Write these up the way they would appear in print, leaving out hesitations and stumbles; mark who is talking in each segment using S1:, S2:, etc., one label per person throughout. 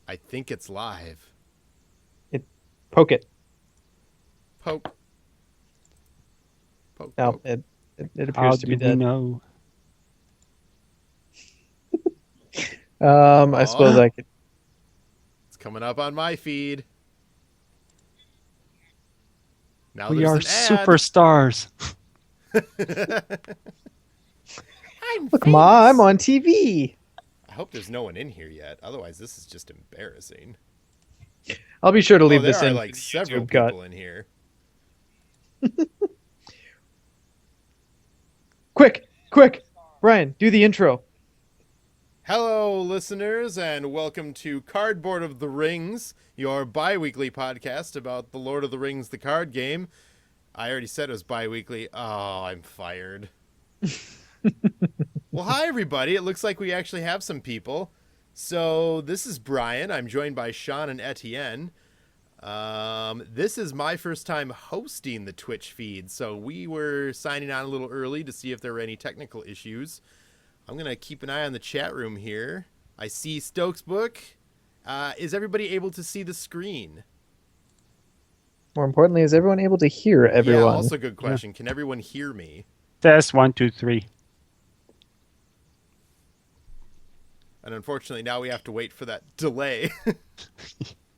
S1: I think it's live.
S2: Poke it.
S1: Poke. Poke,
S2: No,
S1: poke.
S2: it
S3: How
S2: appears to be
S3: do we
S2: dead.
S3: know?
S2: I suppose
S1: Aw,
S2: I could.
S1: it's coming up on my feed. Now
S3: We
S1: there's
S3: are
S1: an ad.
S3: superstars.
S1: I'm
S2: Look, Ma, I'm
S1: famous.
S2: on TV.
S1: I hope there's no one in here yet. Otherwise, this is just embarrassing.
S2: I'll be sure to
S1: Oh,
S2: leave
S1: there
S2: this
S1: are
S2: in for
S1: like
S2: the
S1: several
S2: YouTube cut.
S1: people in here.
S2: Quick, quick, Brian, do the intro.
S1: Hello, listeners, and welcome to Cardboard of the Rings, your bi weekly podcast about The Lord of the Rings, the card game. I already said it was bi weekly. Oh, I'm fired. Well, hi, everybody. It looks like we actually have some people. So, this is Brian. I'm joined by Sean and Etienne. This is my first time hosting the Twitch feed, so we were signing on a little early to see if there were any technical issues. I'm going to keep an eye on the chat room here. I see Stokes' book. Is everybody able to see the screen?
S2: More importantly, is everyone able to hear
S1: Yeah,
S2: everyone?
S1: also good
S3: Yeah.
S1: question. Can everyone hear me?
S3: Test 1, 2, 3.
S1: And unfortunately, now we have to wait for that delay.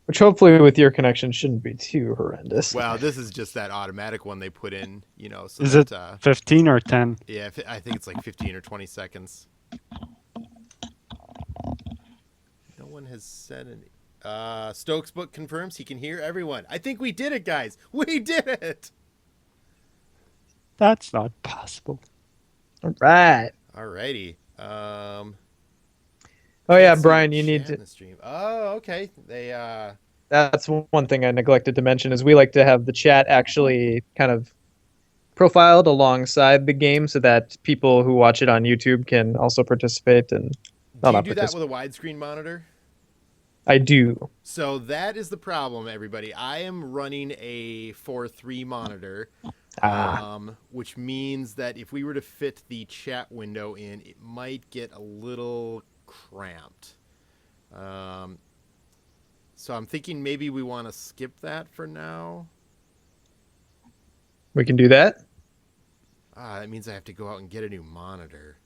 S2: Which hopefully with your connection shouldn't be too horrendous.
S1: Well, this is just that automatic one they put in, so
S3: Is
S1: that,
S3: it 15 or 10?
S1: yeah, I think it's like 15 or 20 seconds. No one has said any. Stokes' book confirms he can hear everyone. I think we did it, guys. We did it.
S3: That's not possible.
S2: All right.
S1: Alrighty.
S2: Oh yeah,
S1: Can't see
S2: Brian,
S1: the
S2: you need
S1: chat
S2: to.
S1: in the stream. Oh, okay. They
S2: That's one thing I neglected to mention is we like to have the chat actually kind of profiled alongside the game so that people who watch it on YouTube can also participate and
S1: do you
S2: not
S1: do that with
S2: participate.
S1: a widescreen monitor?
S2: I do.
S1: So that is the problem, everybody. I am running a 4:3 monitor,
S2: Ah,
S1: which means that if we were to fit the chat window in, it might get a little cramped. Um, so I'm thinking maybe we want to skip that for now.
S2: we can do that.
S1: That means I have to go out and get a new monitor.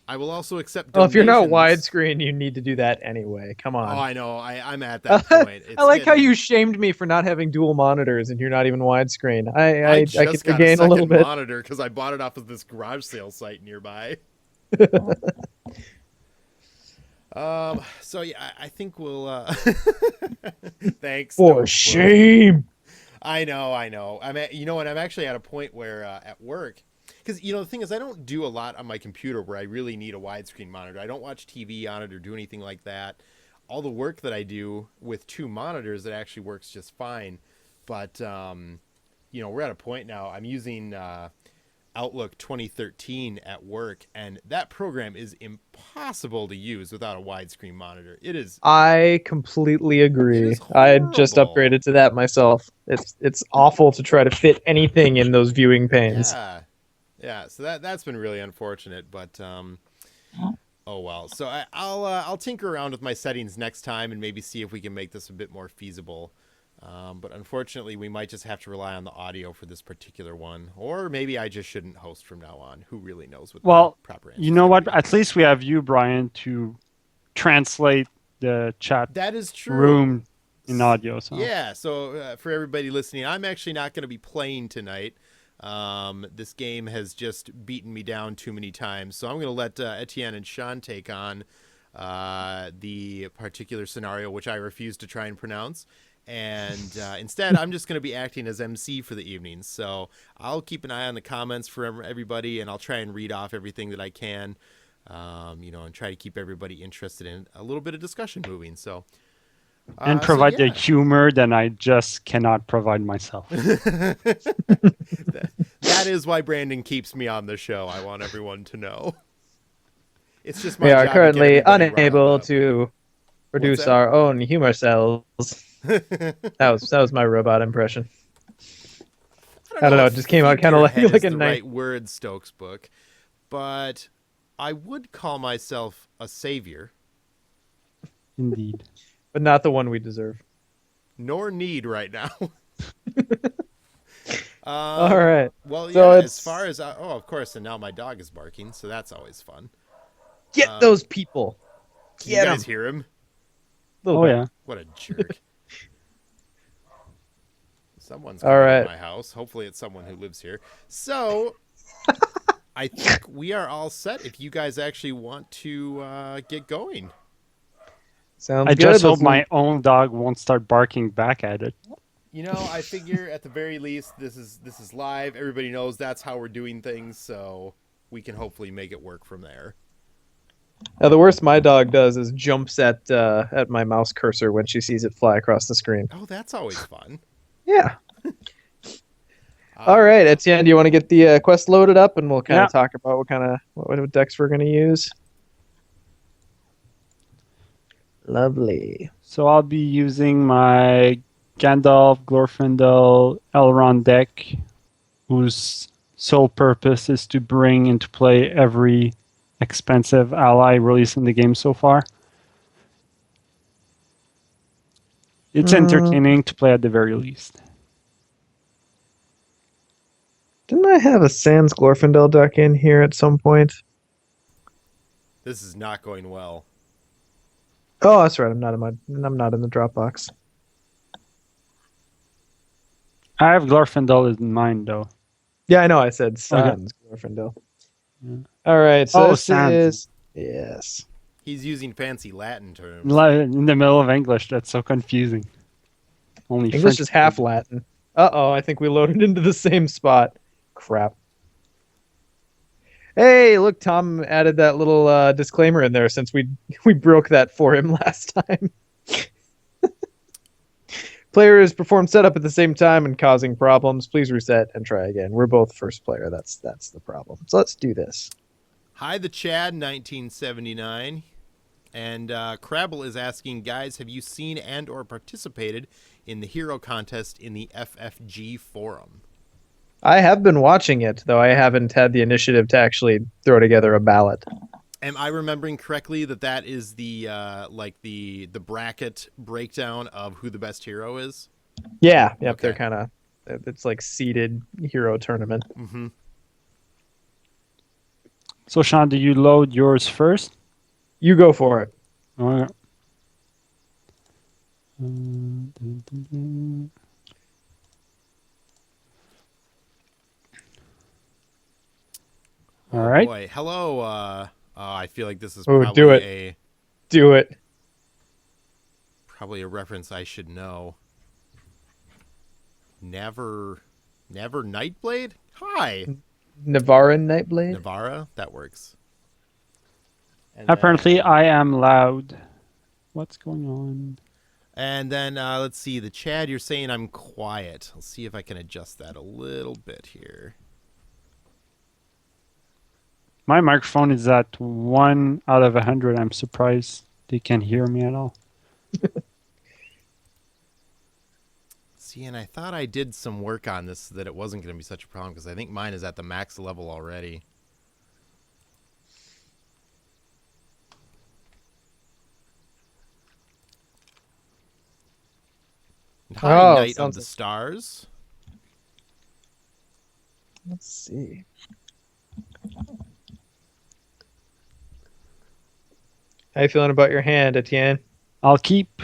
S1: I will also accept
S2: Well, if you're not
S1: donations.
S2: widescreen, you need to do that anyway. Come
S1: Oh,
S2: on.
S1: I know. I'm at that point.
S2: I
S1: It's
S2: like how
S1: getting.
S2: you shamed me for not having dual monitors and you're not even widescreen.
S1: I
S2: I can
S1: just got a
S2: regain a little
S1: second
S2: bit.
S1: monitor because I bought it off of this garage sale site nearby. So yeah, I think we'll. Thanks.
S2: For
S1: Stokes Book.
S2: shame.
S1: I know. I'm at, and I'm actually at a point where at work, because the thing is, I don't do a lot on my computer where I really need a widescreen monitor. I don't watch TV on it or do anything like that. All the work that I do with two monitors, it actually works just fine. But we're at a point now. I'm using Outlook 2013 at work, and that program is impossible to use without a widescreen monitor. It is.
S2: I completely
S1: It
S2: agree.
S1: is
S2: I just
S1: horrible.
S2: upgraded to that myself. It's awful to try to fit anything in those viewing panes.
S1: Yeah. So that's been really unfortunate, but oh well. So I'll tinker around with my settings next time and maybe see if we can make this a bit more feasible. But unfortunately, we might just have to rely on the audio for this particular one, or maybe I just shouldn't host from now on. Who really knows what the
S3: Well,
S1: proper answer
S3: you
S1: is
S3: know
S1: going
S3: what?
S1: to be?
S3: At least we have you, Brian, to translate the chat
S1: That is true.
S3: room in audio. So
S1: Yeah, so for everybody listening, I'm actually not going to be playing tonight. This game has just beaten me down too many times, so I'm going to let Etienne and Sean take on the particular scenario, which I refuse to try and pronounce. And instead, I'm just going to be acting as MC for the evening. So I'll keep an eye on the comments for everybody, and I'll try and read off everything that I can, and try to keep everybody interested in a little bit of discussion moving. So.
S3: and
S1: So
S3: provide the
S1: yeah,
S3: humor that I just cannot provide myself.
S1: that is why Brandon keeps me on the show. I want everyone to know. It's just
S2: We
S1: my
S2: are
S1: job to get
S2: currently
S1: everybody riled
S2: unable
S1: up.
S2: to
S1: What's
S2: produce
S1: that?
S2: our own humor cells. That was my robot impression.
S1: I don't
S2: I don't
S1: know
S2: know.
S1: if
S2: It just came out kind of like
S1: figurehead is
S2: like a
S1: the
S2: nice.
S1: right word, Stokes' book, but I would call myself a savior.
S3: Indeed.
S2: but not the one we deserve.
S1: Nor need right now.
S2: All right.
S1: Well,
S2: So
S1: yeah,
S2: it's
S1: as far as... of course, and now my dog is barking, so that's always fun.
S2: get those people.
S1: Can you
S2: Get
S1: guys
S2: 'em.
S1: hear him?
S2: Little
S3: Oh,
S2: bit.
S3: yeah.
S1: What a jerk. Someone's
S2: All
S1: coming
S2: right.
S1: to my house. Hopefully it's someone who lives here. So, I think we are all set if you guys actually want to get going.
S2: Sounds
S3: I
S2: good.
S3: just hope
S2: Let's-
S3: my own dog won't start barking back at it.
S1: You know, I figure at the very least this is live. Everybody knows that's how we're doing things, so we can hopefully make it work from there.
S2: Now, the worst my dog does is jumps at my mouse cursor when she sees it fly across the screen.
S1: Oh, that's always fun.
S2: Yeah. All right, Etienne, do you want to get the quest loaded up, and we'll kind
S3: Yeah.
S2: of talk about what decks we're going to use? Lovely.
S3: So I'll be using my Gandalf, Glorfindel, Elrond deck, whose sole purpose is to bring into play every expensive ally released in the game so far. It's entertaining to play at the very least.
S2: Didn't I have a Sans Glorfindel deck in here at some point?
S1: This is not going well.
S2: Oh, that's right. I'm not in the Dropbox.
S3: I have Glorfindel in mind, though.
S2: Yeah, I know. I said Sans Glorfindel.
S3: Yeah.
S2: All right. So
S3: Oh,
S2: this
S3: Sans.
S2: is yes.
S1: He's using fancy Latin terms.
S3: In the middle of English, that's so confusing. Only
S2: English
S3: French
S2: is half Latin. Uh-oh, I think we loaded into the same spot. Crap. Hey, look, Tom added that little disclaimer in there since we broke that for him last time. Players perform setup at the same time and causing problems. Please reset and try again. We're both first player. That's the problem. So let's do this.
S1: Hi, the Chad, 1979. And Crabble is asking, guys, have you seen and or participated in the hero contest in the FFG forum?
S2: I have been watching it, though I haven't had the initiative to actually throw together a ballot.
S1: Am I remembering correctly that is the the bracket breakdown of who the best hero is?
S2: Yeah, yep,
S1: Okay.
S2: they're kind of it's like seeded hero tournament.
S1: Mm-hmm.
S3: So, Sean, do you load yours first?
S2: You go for it.
S3: Oh, yeah. All right.
S1: Boy, hello. I feel like this is
S2: Oh,
S1: probably
S2: do it. Do it.
S1: a reference I should know. Never Nightblade? Hi.
S2: Navaran Nightblade.
S1: Navara? That works. And
S3: Apparently,
S1: then,
S3: I am loud. What's going on?
S1: and then let's see. The Chad, you're saying I'm quiet. Let's see if I can adjust that a little bit here.
S3: My microphone is at 1 out of 100. I'm surprised they can't hear me at all.
S1: See, and I thought I did some work on this so that it wasn't going to be such a problem because I think mine is at the max level already. Hi,
S2: Oh,
S1: Knight of
S2: sounds
S1: the
S2: like-
S1: Stars.
S2: Let's see. How you feeling about your hand, Etienne?
S3: I'll keep.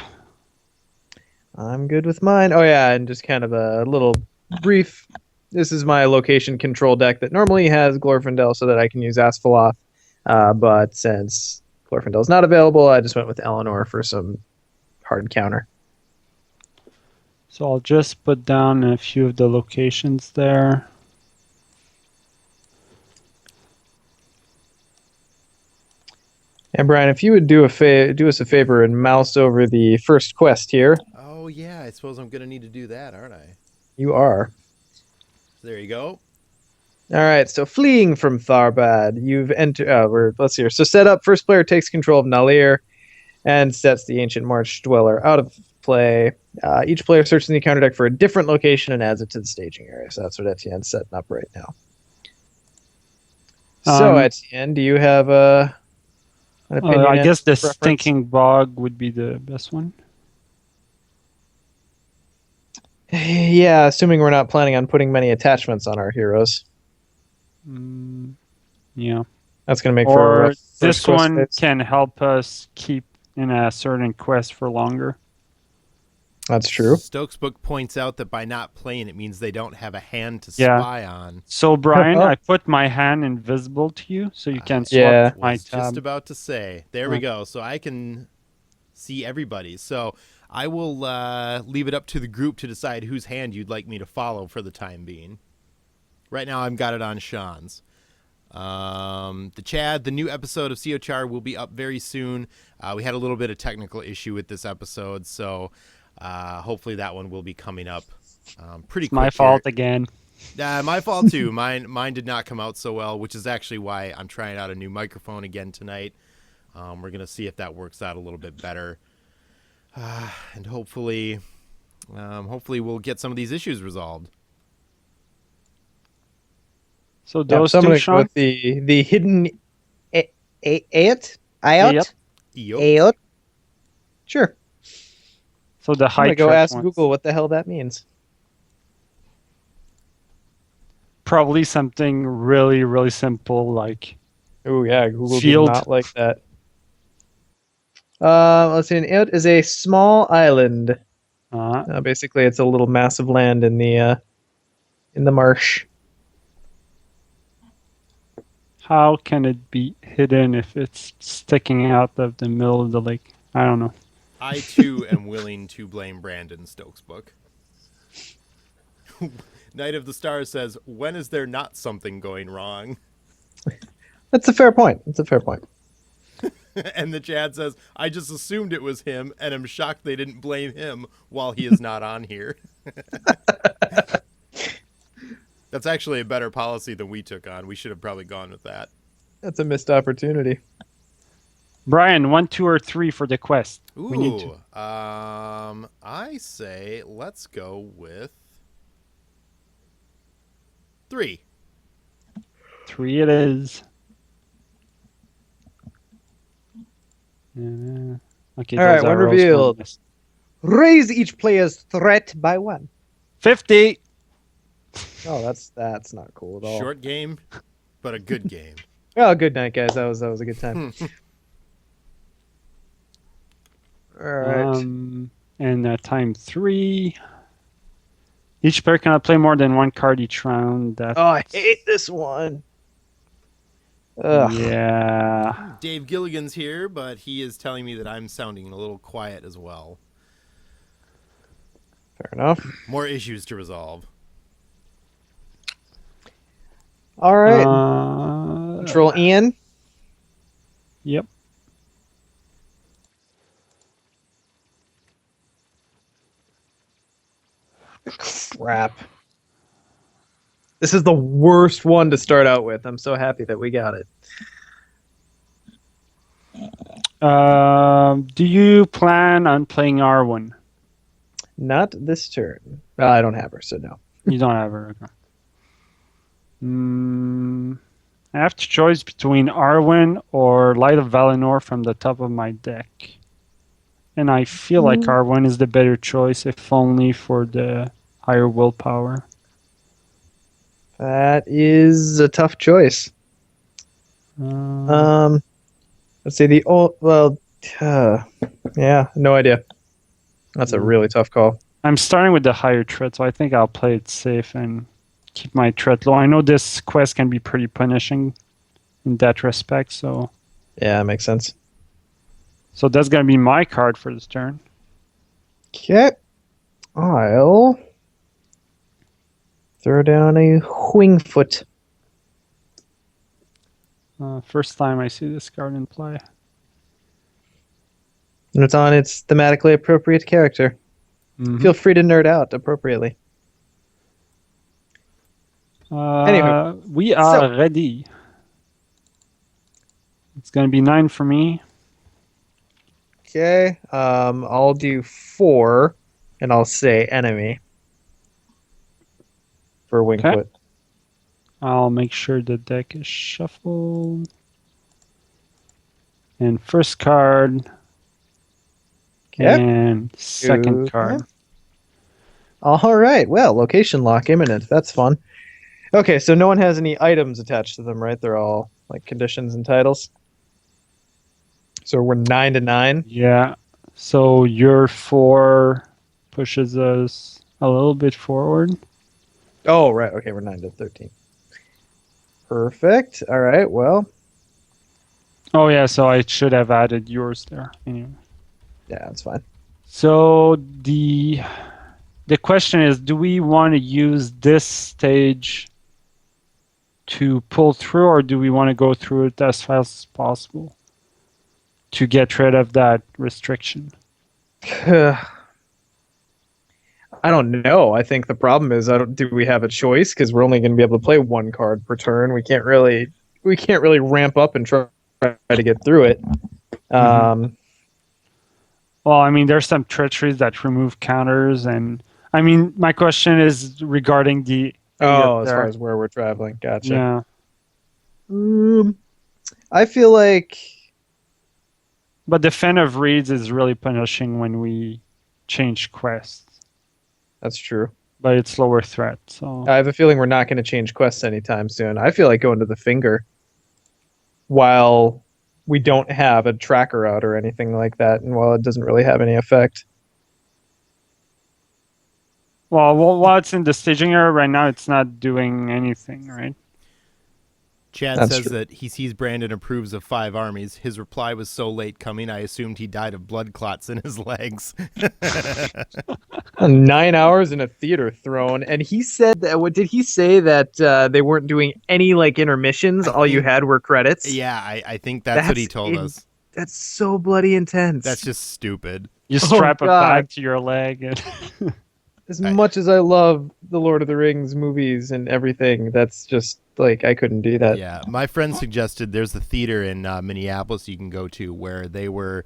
S2: I'm good with mine. Oh yeah, and just kind of a little brief. This is my location control deck that normally has Glorfindel so that I can use Asphalloth. But since Glorfindel is not available, I just went with Eleanor for some hard counter.
S3: So I'll just put down a few of the locations there.
S2: And Brian, if you would do us a favor and mouse over the first quest here,
S1: Oh, yeah, I suppose I'm going to need to do that, aren't I?
S2: you are.
S1: There you go.
S2: All right, so fleeing from Tharbad, you've entered. Let's see here. So set up. First player takes control of Nalir and sets the Ancient March Dweller out of play. Each player searches the encounter deck for a different location and adds it to the staging area. So that's what Etienne's setting up right now. So
S3: Um,
S2: Etienne, do you have a An opinion
S3: I
S2: and
S3: guess the
S2: preference?
S3: stinking bog would be the best one.
S2: Yeah, assuming we're not planning on putting many attachments on our heroes.
S3: Yeah.
S2: That's going to make for a
S3: Or
S2: rough first
S3: this
S2: quest
S3: one
S2: phase.
S3: can help us keep in a certain quest for longer.
S2: That's true.
S1: Stokes' book points out that by not playing, it means they don't have a hand to
S3: Yeah.
S1: spy on.
S3: So, Brian, I put my hand invisible to you so you can swap
S2: Yeah.
S3: my
S1: Was
S3: tab.
S1: just about to say. There we go. So I can see everybody. So I will leave it up to the group to decide whose hand you'd like me to follow for the time being. Right now, I've got it on Sean's. The new episode of COCHAR will be up very soon. We had a little bit of technical issue with this episode, so hopefully that one will be coming up pretty quick.
S3: My fault again.
S1: My fault too. Mine did not come out so well, which is actually why I'm trying out a new microphone again tonight. We're gonna see if that works out a little bit better, and hopefully we'll get some of these issues resolved.
S3: So those
S2: so I'm
S3: two,
S2: going to go
S3: Sean?
S2: with the hidden Ayot?
S3: Yep.
S2: Ayot? Sure.
S3: So the
S2: I'm
S3: high
S2: going to go
S3: threat
S2: ask
S3: ones.
S2: Google what the hell that means.
S3: Probably something really, really simple like
S2: Oh, yeah, Google
S3: Field.
S2: did not like that. Let's see, an Ayot is a small island. Basically, it's a little massive land in the marsh.
S3: how can it be hidden if it's sticking out of the middle of the lake? I don't know.
S1: I too am willing to blame Brandon Stokes' book. Knight of the Stars says, "When is there not something going wrong?"
S2: That's a fair point.
S1: And the Chad says, "I just assumed it was him, and I'm shocked they didn't blame him while he is not on here." That's actually a better policy than we took on. We should have probably gone with that.
S2: That's a missed opportunity.
S3: Brian, 1, 2, or 3 for the quest.
S1: Ooh,
S3: We need to.
S1: I say let's go with 3.
S3: 3 it is. Okay,
S2: All right,
S3: those
S2: when
S3: arrows were
S2: revealed.
S3: missed.
S2: Raise each player's threat by 1.
S3: 50.
S2: Oh, that's not cool at all.
S1: Short game, but a good game.
S2: Oh, good night, guys. That was a good time. All right.
S3: And time 3. Each player cannot play more than 1 card each round.
S2: Oh, I hate this one. Ugh.
S3: Yeah.
S1: Dave Gilligan's here, but he is telling me that I'm sounding a little quiet as well.
S2: Fair enough.
S1: More issues to resolve.
S2: All right. Control Ian.
S3: Yep.
S2: Crap. This is the worst one to start out with. I'm so happy that we got it.
S3: Do you plan on playing R1?
S2: Not this turn. I don't have her, so no.
S3: You don't have her. Okay. I have to choose between Arwen or Light of Valinor from the top of my deck. And I feel like Arwen is the better choice, if only for the higher willpower.
S2: That is a tough choice. Let's see yeah, no idea. That's a really tough call.
S3: I'm starting with the higher threat, so I think I'll play it safe and keep my threat low. I know this quest can be pretty punishing in that respect, so...
S2: Yeah, that makes sense.
S3: So that's going to be my card for this turn.
S2: Okay. I'll throw down a Wingfoot.
S3: First time I see this card in play.
S2: And it's on its thematically appropriate character. Feel free to nerd out appropriately. Anywho,
S3: we are ready. It's going to be 9 for me.
S2: Okay. I'll do 4, and I'll say enemy for Wingfoot.
S3: Okay. I'll make sure the deck is shuffled. And first card
S2: Yep.
S3: and second card.
S2: All right. Well, location lock imminent. That's fun. Okay, so no one has any items attached to them, right? They're all like conditions and titles. So we're 9-9.
S3: Yeah. So your 4 pushes us a little bit forward.
S2: Oh, right. Okay, we're 9-13. Perfect. All right. Well,
S3: Oh yeah, so I should have added yours there. Anyway.
S2: yeah, that's fine.
S3: So the question is, do we want to use this stage to pull through, or do we want to go through it as fast as possible to get rid of that restriction?
S2: I don't know. I think the problem is, do we have a choice? Because we're only going to be able to play one card per turn. We can't really ramp up and try to get through it.
S3: Well, I mean, there's some treacheries that remove counters, and I mean, my question is regarding the
S2: as far as where we're traveling. Gotcha.
S3: Yeah.
S2: I feel like,
S3: But the Fen of Reeds is really punishing when we change quests,
S2: that's true.
S3: but it's lower threat. So
S2: I have a feeling we're not going to change quests anytime soon. I feel like going to the finger while we don't have a tracker out or anything like that, and while it doesn't really have any effect.
S3: well, while it's in the staging area right now, it's not doing anything, right?
S1: Chad
S2: That's
S1: says
S2: true.
S1: that he sees Brandon approves of 5 armies. His reply was so late coming, I assumed he died of blood clots in his legs.
S2: 9 hours in a theater throne, and he said that. What did he say, that they weren't doing any like intermissions? All you had were credits.
S1: Yeah, I think that's what he told us.
S2: That's so bloody intense.
S1: That's just stupid.
S3: You strap a
S2: God.
S3: bag to your leg. And
S2: As much as I love the Lord of the Rings movies and everything, that's just like, I couldn't do that.
S1: Yeah, my friend suggested there's a theater in Minneapolis you can go to where they were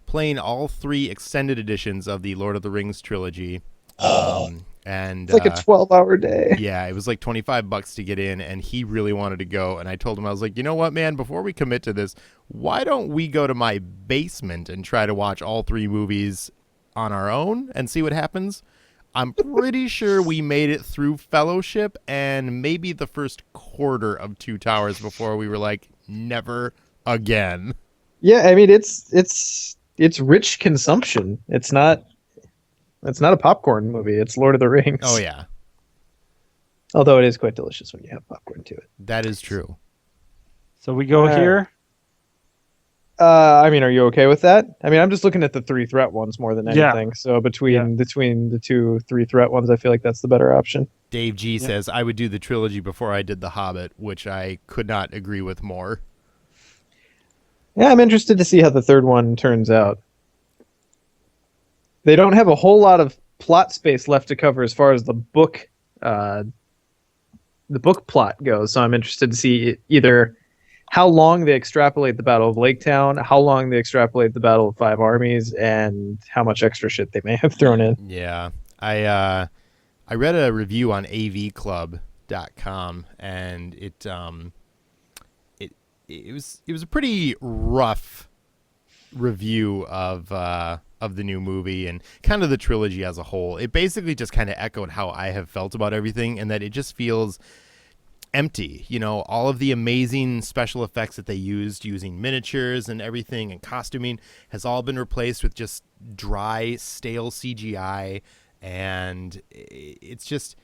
S1: playing all 3 extended editions of the Lord of the Rings trilogy. And
S2: It's like a 12-hour day.
S1: yeah, it was like $25 to get in, and he really wanted to go. And I told him, I was like, you know what, man, before we commit to this, why don't we go to my basement and try to watch all 3 movies on our own and see what happens? I'm pretty sure we made it through Fellowship and maybe the first quarter of Two Towers before we were like, never again.
S2: Yeah, I mean, it's rich consumption. It's not a popcorn movie. It's Lord of the Rings.
S1: Oh, yeah.
S2: Although it is quite delicious when you have popcorn to it.
S1: That is true.
S3: so we go here.
S2: I mean, are you okay with that? I mean, I'm just looking at the 3 threat ones more than
S3: Yeah.
S2: anything. So between the 2 3 threat ones, I feel like that's the better option.
S1: Dave G says, I would do the trilogy before I did The Hobbit, which I could not agree with more.
S2: Yeah, I'm interested to see how the third one turns out. They don't have a whole lot of plot space left to cover as far as the book plot goes. So I'm interested to see either how long they extrapolate the Battle of Lake Town, how long they extrapolate the Battle of 5 Armies, and how much extra shit they may have thrown in.
S1: Yeah. I read a review on avclub.com, and it was a pretty rough review of the new movie and kind of the trilogy as a whole. It basically just kind of echoed how I have felt about everything, and that it just feels empty. You know, all of the amazing special effects that they used using miniatures and everything and costuming has all been replaced with just dry, stale CGI, and it's just,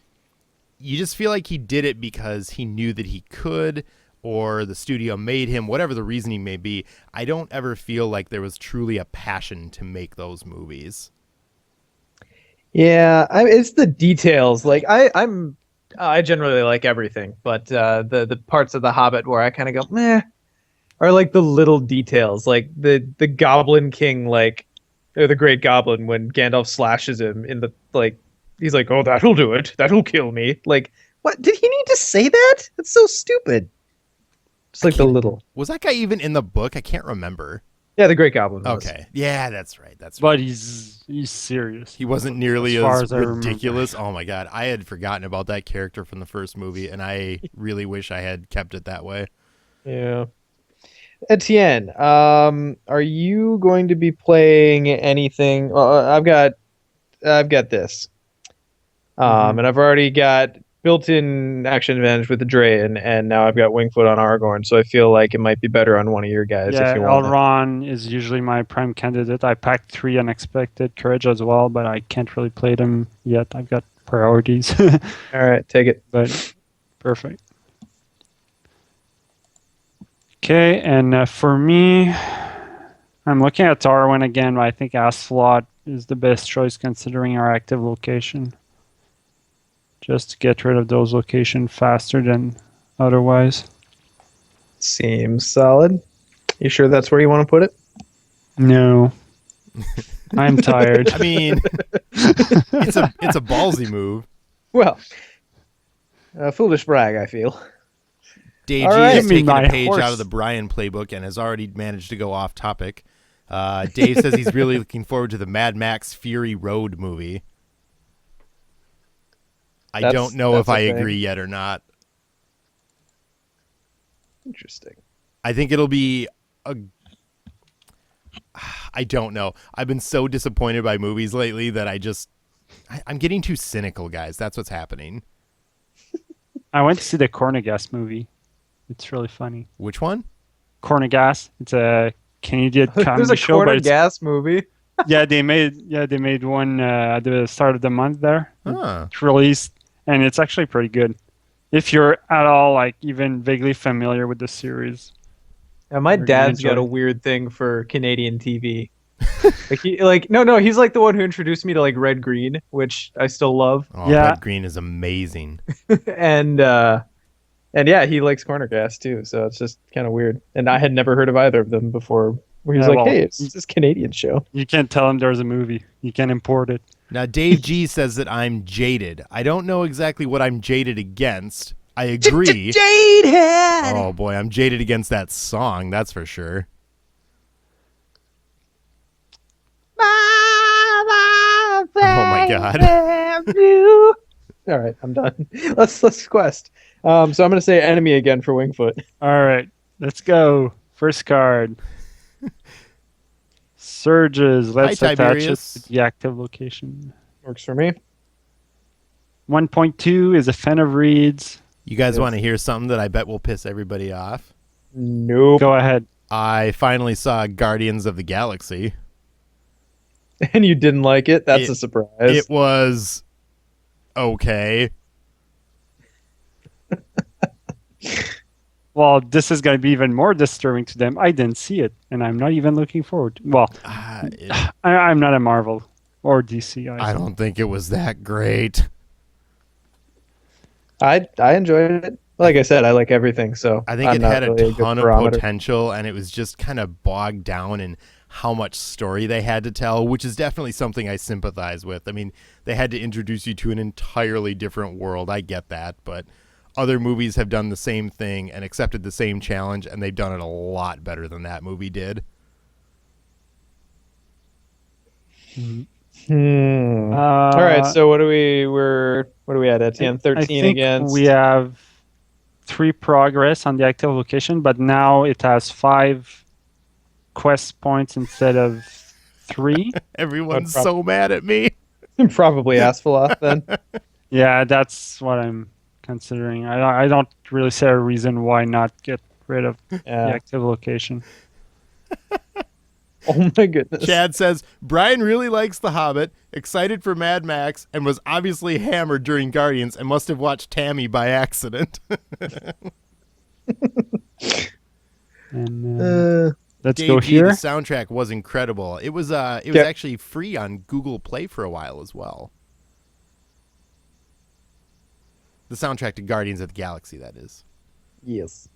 S1: you just feel like he did it because he knew that he could, or the studio made him, whatever the reasoning may be. I don't ever feel like there was truly a passion to make those movies.
S2: Yeah, it's the details. Like I generally like everything, but the parts of The Hobbit where I kind of go meh are like the little details, like the Goblin King, like, or the Great Goblin, when Gandalf slashes him in the, like, he's like, oh, that'll do it, that'll kill me. Like, what, did he need to say that? That's so stupid. Just like the little.
S1: Was that guy even in the book? I can't remember.
S2: Yeah, the Great Goblin was.
S1: Okay. Yeah, that's right.
S3: But he's serious.
S1: He wasn't nearly
S3: As far
S1: as
S3: as I remember.
S1: ridiculous. Oh my god, I had forgotten about that character from the first movie, and I really wish I had kept it that way.
S2: Yeah. Etienne, are you going to be playing anything? Well, I've got this,
S3: Mhm.
S2: and I've already got built-in action advantage with the Drayan, and now I've got Wingfoot on Aragorn, so I feel like it might be better on one of your guys if
S3: Yeah,
S2: you want to.
S3: Elrond is usually my prime candidate. I packed 3 unexpected courage as well, but I can't really play them yet. I've got priorities.
S2: All right, take it.
S3: But perfect. Okay, and for me, I'm looking at Tarwin again, but I think Aslot is the best choice considering our active location. Just to get rid of those locations faster than otherwise.
S2: Seems solid. You sure that's where you want to put it?
S3: No. I'm tired.
S1: I mean, it's a ballsy move.
S2: Well, foolish brag, I feel.
S1: Dave
S2: All
S1: G
S2: right.
S1: has taken
S3: My
S1: a page
S3: horse.
S1: out of the Brian playbook and has already managed to go off topic. Dave says he's really looking forward to the Mad Max Fury Road movie. I don't know if
S2: that's a
S1: I
S2: thing.
S1: agree yet or not.
S2: Interesting.
S1: I think it'll be a. I don't know. I've been so disappointed by movies lately that I'm getting too cynical, guys. That's what's happening.
S3: I went to see the Cornegas movie. It's really funny.
S1: Which one?
S3: Cornegas. It's a Canadian comedy
S2: There's a
S3: show,
S2: corner
S3: but it's,
S2: gas movie.
S3: they made one at the start of the month there.
S1: Huh.
S3: It's released, and it's actually pretty good. If you're at all like even vaguely familiar with the series.
S2: Yeah, my
S3: You're gonna
S2: dad's got
S3: enjoy
S2: a
S3: it.
S2: weird thing for Canadian TV. No, he's like the one who introduced me to like Red Green, which I still love.
S1: Oh,
S3: Yeah.
S1: Red Green is amazing.
S2: And yeah, he likes corner gas too, so it's just kind of weird. And I had never heard of either of them before. Where he's
S3: Yeah,
S2: like,
S3: well,
S2: "Hey, it's this Canadian show."
S3: You can't tell him there's a movie. You can import it.
S1: Now, Dave G says that I'm jaded. I don't know exactly what I'm jaded against. I agree.
S2: Jaded.
S1: Oh boy, I'm jaded against that song. That's for sure. Oh my god.
S2: All right, I'm done. Let's quest. So I'm gonna say enemy again for Wingfoot.
S3: All right, let's go. First card. Surges. Let's
S1: Hi,
S3: attach
S1: Tiberius.
S3: it to the active location.
S2: Works for me.
S3: 1.2 is a Fen of Reeds.
S1: You guys
S2: Yes.
S1: want to hear something that I bet will piss everybody off?
S2: Nope.
S3: Go ahead.
S1: I finally saw Guardians of the Galaxy.
S2: And you didn't like it? That's
S1: It-
S2: a surprise.
S1: It was okay.
S3: Well, this is going to be even more disturbing to them. I didn't see it, and I'm not even looking forward to. Well, I'm not a Marvel or DC.
S1: I don't think it was that great.
S2: I enjoyed it. Like I said, I like everything. So
S1: I think
S2: I'm
S1: it
S2: not
S1: had
S2: really
S1: a
S2: good
S1: ton of
S2: barometer.
S1: potential, and it was just kind of bogged down in how much story they had to tell, which is definitely something I sympathize with. I mean, they had to introduce you to an entirely different world. I get that, but other movies have done the same thing and accepted the same challenge, and they've done it a lot better than that movie did.
S2: All right. So what are we at? Etienne? 13
S3: I think
S2: against.
S3: we have 3 progress on the active location, but now it has 5 quest points instead of 3.
S1: Everyone's so mad at me.
S2: Probably Asphaleth then.
S3: Yeah, that's what I'm considering. I don't really see a reason why not get rid of the
S2: Yeah.
S3: active location.
S2: Oh my goodness.
S1: Chad says, Brian really likes The Hobbit, excited for Mad Max, and was obviously hammered during Guardians and must have watched Tammy by accident.
S3: And let's
S1: Dave
S3: go
S1: G,
S3: here.
S1: the soundtrack was incredible. It was
S2: Yeah.
S1: actually free on Google Play for a while as well. The soundtrack to Guardians of the Galaxy, that is.
S2: Yes.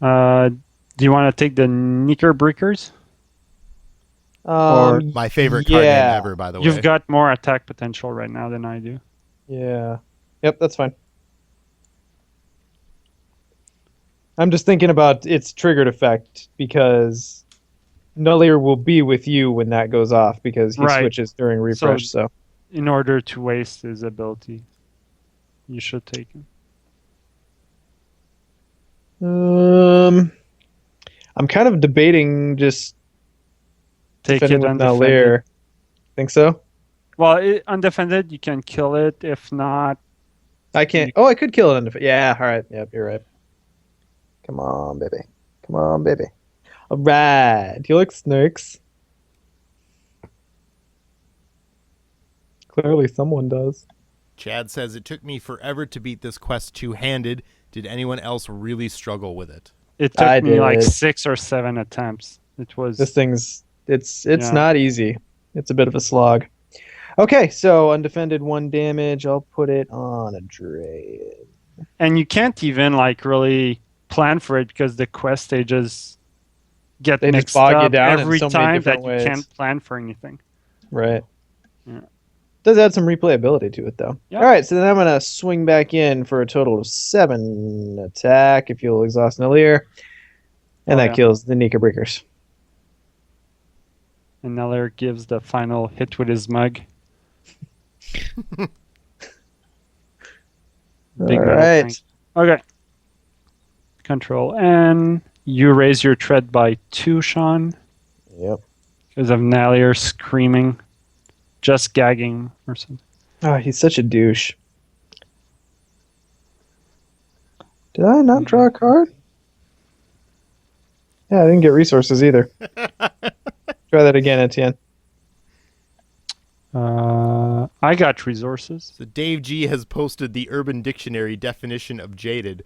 S3: Do you want to take the Knickerbrickers? Or
S1: My favorite card name ever, by the way.
S3: You've got more attack potential right now than I do.
S2: Yeah. Yep, that's fine. I'm just thinking about its triggered effect because Nullier will be with you when that goes off because he
S3: Right.
S2: switches during refresh. So,
S3: In order to waste his ability, you should take him.
S2: I'm kind of debating just
S3: Take
S2: defending
S3: it
S2: with
S3: undefended.
S2: Nalir. Think so?
S3: Well, undefended, you can kill it. If not,
S2: I can't. Oh, I could kill it undefended. Yeah, all right. Yep, you're right. Come on, baby. Come on, baby. All right. Do you like snakes? Clearly, someone does.
S1: Chad says, it took me forever to beat this quest two-handed. Did anyone else really struggle with it?
S3: it took
S2: I
S3: me like
S2: did.
S3: 6 or 7 attempts. It was
S2: This thing's it's
S3: Yeah.
S2: not easy. It's a bit of a slog. Okay, so undefended 1 damage. I'll put it on a Dred.
S3: and you can't even like really plan for it because the quest stages get
S2: They just
S3: mixed
S2: bog you
S3: up
S2: down in
S3: every
S2: so many
S3: time
S2: different
S3: that you
S2: ways.
S3: can't plan for anything.
S2: Right.
S3: Yeah.
S2: Does add some replayability to it, though.
S3: Yeah.
S2: All right, so then I'm going to swing back in for a total of 7 attack if you'll exhaust Nalir. And
S3: Oh,
S2: that
S3: yeah.
S2: kills the Nika Breakers.
S3: And Neller gives the final hit with his mug.
S2: All
S3: metal
S2: right.
S3: tank. Okay. Control N. You raise your tread by 2, Sean,
S2: Yep.
S3: because of Nalier screaming, just gagging or something.
S2: Oh, he's such a douche. Did I not draw a card? Yeah, I didn't get resources either. Try that again, Etienne.
S3: I got resources.
S1: So Dave G has posted the Urban Dictionary definition of jaded.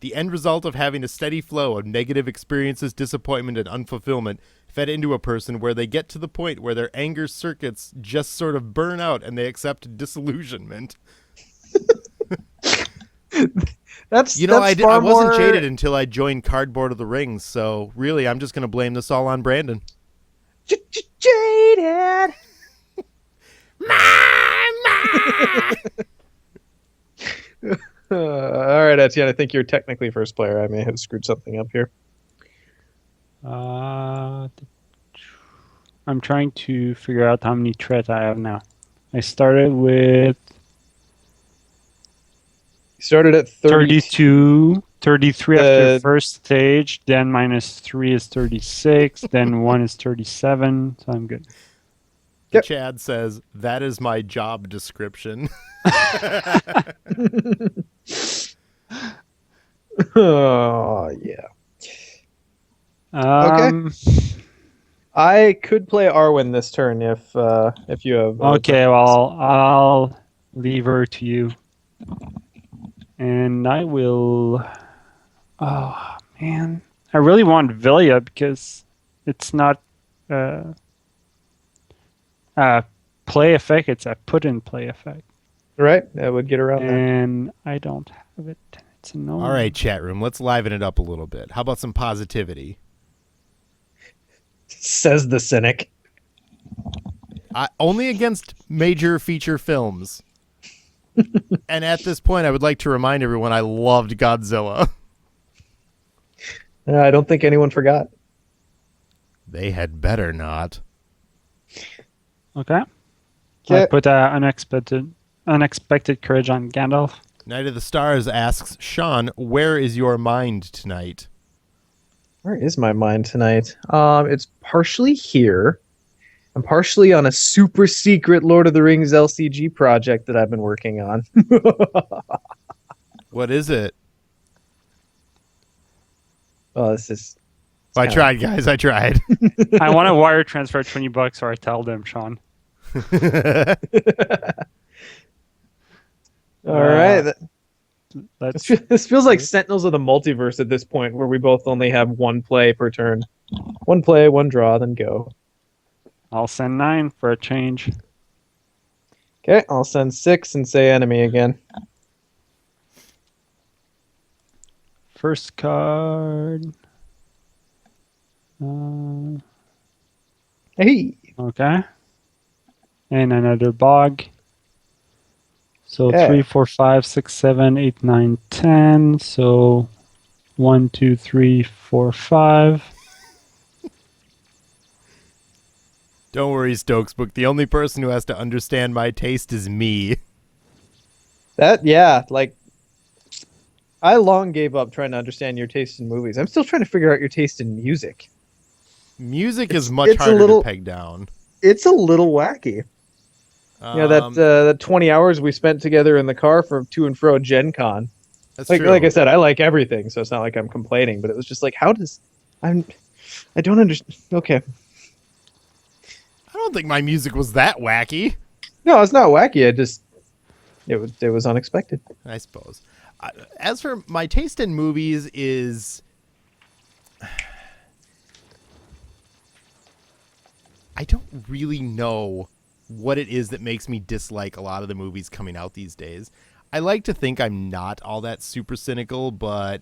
S1: The end result of having a steady flow of negative experiences, disappointment, and unfulfillment fed into a person where they get to the point where their anger circuits just sort of burn out and they accept disillusionment.
S2: That's
S1: You know,
S2: that's
S1: I
S2: far
S1: wasn't
S2: more...
S1: jaded until I joined Cardboard of the Rings, so really I'm just going to blame this all on Brandon.
S2: Jaded. All right, Etienne. I think you're technically first player. I may have screwed something up here.
S3: I'm trying to figure out how many treads I have now. I started with
S2: You started at
S3: 32, 33 after
S2: The-
S3: first stage, then -3 is 36, then 1 is 37, so I'm good.
S2: Yep.
S1: Chad says, that is my job description.
S2: Oh yeah.
S3: Um,
S2: I could play Arwen this turn if you have.
S3: okay, well, I'll leave her to you. And I will... Oh, man. I really want Villia because it's not play effect, it's a put-in play effect.
S2: Right, that would get around that.
S3: And I don't have it. It's annoying.
S1: All right, chat room, let's liven it up a little bit. How about some positivity?
S2: Says the cynic.
S1: Only against major feature films. And at this point, I would like to remind everyone I loved Godzilla.
S2: I don't think anyone forgot.
S1: They had better not.
S3: Okay.
S2: Okay.
S3: I put unexpected courage on Gandalf.
S1: Knight of the Stars asks, Sean, where is your mind tonight?
S2: Where is my mind tonight? It's partially here. I'm partially on a super secret Lord of the Rings LCG project that I've been working on.
S1: What is it?
S2: Oh, this is.
S1: I tried, guys. I tried.
S3: I want to wire transfer $20, or I tell them, Sean.
S2: All right.
S3: Let's.
S2: This feels like Sentinels of the Multiverse at this point, where we both only have 1 play per turn. 1 play, 1 draw, then go.
S3: I'll send 9 for a change.
S2: Okay, I'll send 6 and say enemy again.
S3: First card.
S2: Hey.
S3: Okay. And another bog. So
S2: Yeah.
S3: 3, 4, 5, 6, 7, 8, 9, 10. So 1, 2, 3, 4, 5.
S1: Don't worry, Stokesbook. The only person who has to understand my taste is me.
S2: That, yeah, like, I long gave up trying to understand your taste in movies. I'm still trying to figure out your taste in music.
S1: Music
S2: It's-
S1: is much
S2: it's a
S1: harder
S2: little-
S1: to peg down.
S2: It's a little wacky. That 20 hours we spent together in the car from to and fro Gen Con.
S1: That's
S2: Like
S1: true.
S2: like I said, I like everything, so it's not like I'm complaining. But it was just like, I don't understand. Okay,
S1: I don't think my music was that wacky.
S2: no, it's not wacky. It was unexpected.
S1: I suppose. As for my taste in movies is, I don't really know what it is that makes me dislike a lot of the movies coming out these days. I like to think I'm not all that super cynical, but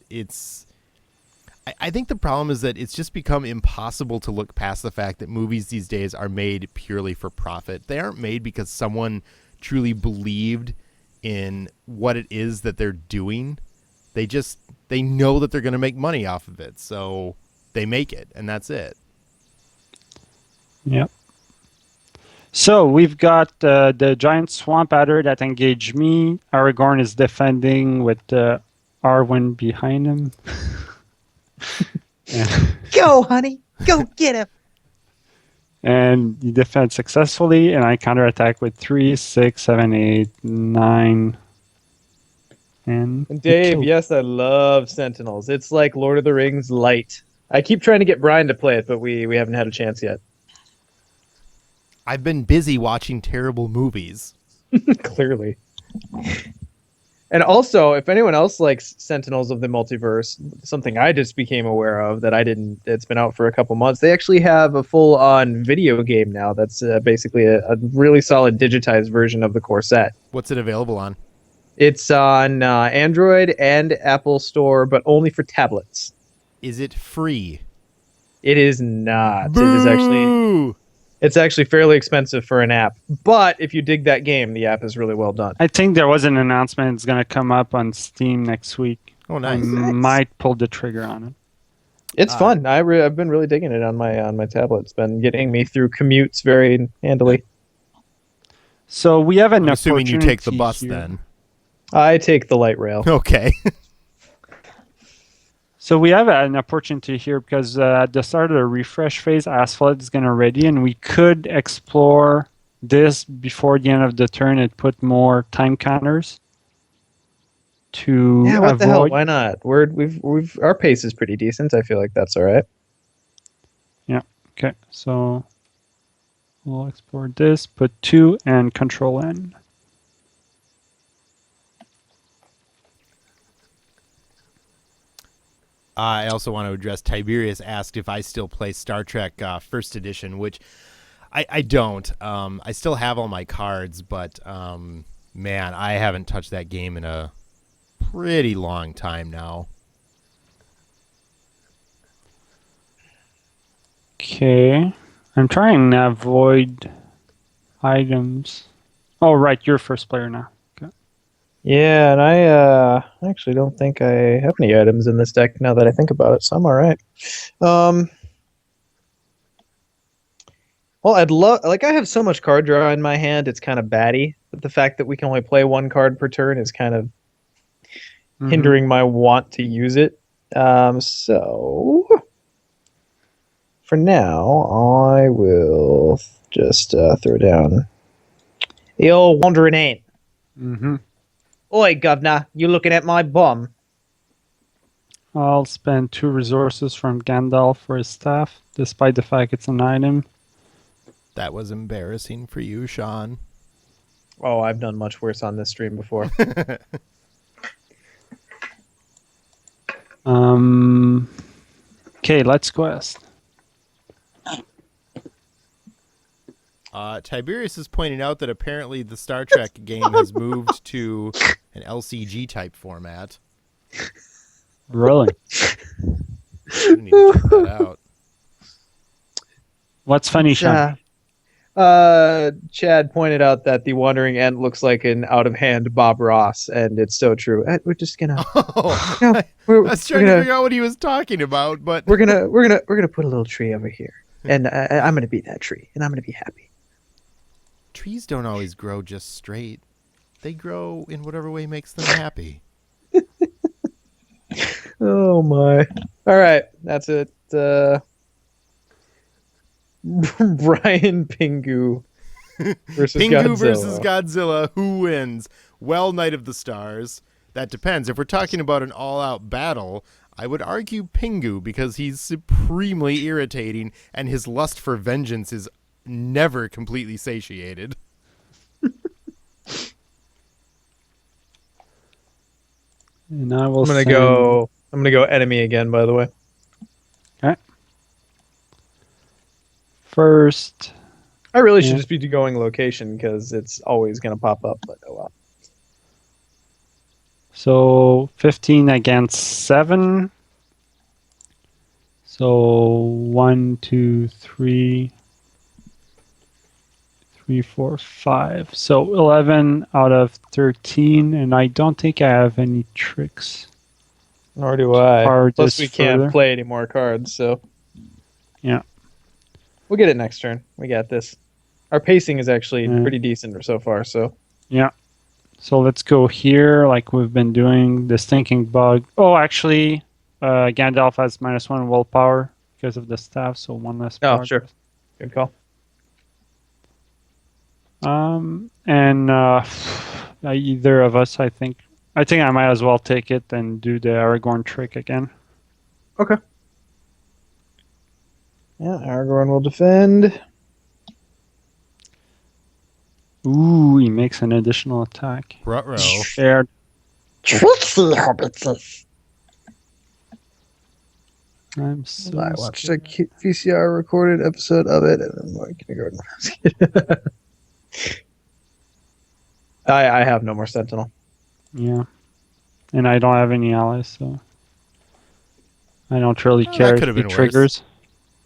S1: I think the problem is that it's just become impossible to look past the fact that movies these days are made purely for profit. They aren't made because someone truly believed in what it is that they're doing. They know that they're going to make money off of it, so they make it, and that's it.
S3: Yep. So we've got the giant swamp adder that engaged me. Aragorn is defending with Arwen behind him. Yeah.
S2: Go, honey, go get him.
S3: And you defend successfully, and I counterattack with 3, 6, 7, 8, 9, and
S2: Dave,
S3: kill.
S2: yes, I love Sentinels. It's like Lord of the Rings light. I keep trying to get Brian to play it, but we haven't had a chance yet.
S1: I've been busy watching terrible movies.
S2: Clearly. And also, if anyone else likes Sentinels of the Multiverse, something I just became aware of that I didn't, it's been out for a couple months, they actually have a full-on video game now that's basically a really solid digitized version of the core set.
S1: What's it available on?
S2: It's on Android and Apple Store, but only for tablets.
S1: Is it free?
S2: It is not.
S1: Boo!
S2: It is actually... It's actually fairly expensive for an app, but if you dig that game, the app is really well done.
S3: I think there was an announcement it's going to come up on Steam next week.
S1: Oh,
S3: I
S1: nice.
S3: might pull the trigger on it.
S2: It's fun. I've been really digging it on my tablet. It's been getting me through commutes very handily.
S3: So we have an
S1: I'm assuming you take the
S3: opportunity
S1: bus
S3: here.
S1: then.
S2: I take the light rail.
S1: Okay.
S3: So we have an opportunity here because at the start of the refresh phase, Asphalt is going to ready, and we could explore this before the end of the turn and put more time counters to
S2: Yeah, what the hell?
S3: avoid.
S2: Why not? We've our pace is pretty decent. I feel like that's all right.
S3: Okay, so we'll explore this, put 2 and Control N.
S1: I also want to address Tiberius asked if I still play Star Trek First Edition, which I don't. I still have all my cards, but man, I haven't touched that game in a pretty long time now.
S3: Okay, I'm trying to avoid items. Oh, right, you're first player now. Okay.
S2: Yeah, and I actually don't think I have any items in this deck now that I think about it, so I'm all right. Well, I'd love, like, I have so much card draw in my hand, it's kind of batty. But the fact that we can only play one card per turn is kind of hindering my want to use it. So for now, I will just throw down the old wandering ant.
S3: Mm-hmm.
S2: Oi, governor, you looking at my bum?
S3: I'll spend 2 resources from Gandalf for his staff, despite the fact it's an item.
S1: That was embarrassing for you, Sean.
S2: Oh, I've done much worse on this stream before.
S3: Okay, let's quest.
S1: Tiberius is pointing out that apparently the Star Trek game has moved to an LCG type format.
S3: Really?
S1: I need to check that out.
S3: What's funny, Sean?
S2: Chad pointed out that the Wandering Ant looks like an out-of-hand Bob Ross, and it's so true. We're just gonna.
S1: Oh,
S2: No,
S1: I
S2: we're
S1: was trying to figure out what he was talking about, but
S2: we're gonna put a little tree over here, and I'm gonna be that tree, and I'm gonna be happy.
S1: trees don't always grow just straight. They grow in whatever way makes them happy.
S2: Oh my. All right, that's it. Brian Pingu versus
S1: Pingu
S2: Godzilla.
S1: versus Godzilla. Who wins? Well, Knight of the Stars. That depends. If we're talking about an all-out battle, I would argue Pingu because he's supremely irritating and his lust for vengeance is never completely satiated.
S3: And I will
S2: I'm gonna go enemy again, by the way.
S3: Okay. First.
S2: I really should just be going location because it's always gonna pop up, but oh well.
S3: So 15 against 7. So 1, 2, 3, 3, 4, 5. So 11 out of 13, and I don't think I have any tricks.
S2: Nor do I.
S3: Power
S2: Plus,
S3: this
S2: we can't
S3: further.
S2: play any more cards, so
S3: Yeah.
S2: we'll get it next turn. We got this. Our pacing is actually
S3: Yeah.
S2: pretty decent so far, so
S3: Yeah. So let's go here like we've been doing. The stinking bug. Oh, actually, Gandalf has -1 willpower because of the staff, so 1 less
S2: Oh,
S3: power.
S2: sure. Good call.
S3: And either of us, I think I might as well take it and do the Aragorn trick again.
S2: Okay. Yeah, Aragorn will defend.
S3: Ooh, he makes an additional attack.
S1: Ruh-roh.
S3: Shared.
S4: Trixie hobbitses.
S3: I'm so
S2: I watched
S3: scared.
S2: a VCR recorded episode of it, and I'm like, kindergarten. I have no more Sentinel.
S3: Yeah. And I don't have any allies, so I don't really
S1: That
S3: care
S1: could
S3: if
S1: have
S3: he
S1: been worse.
S3: triggers.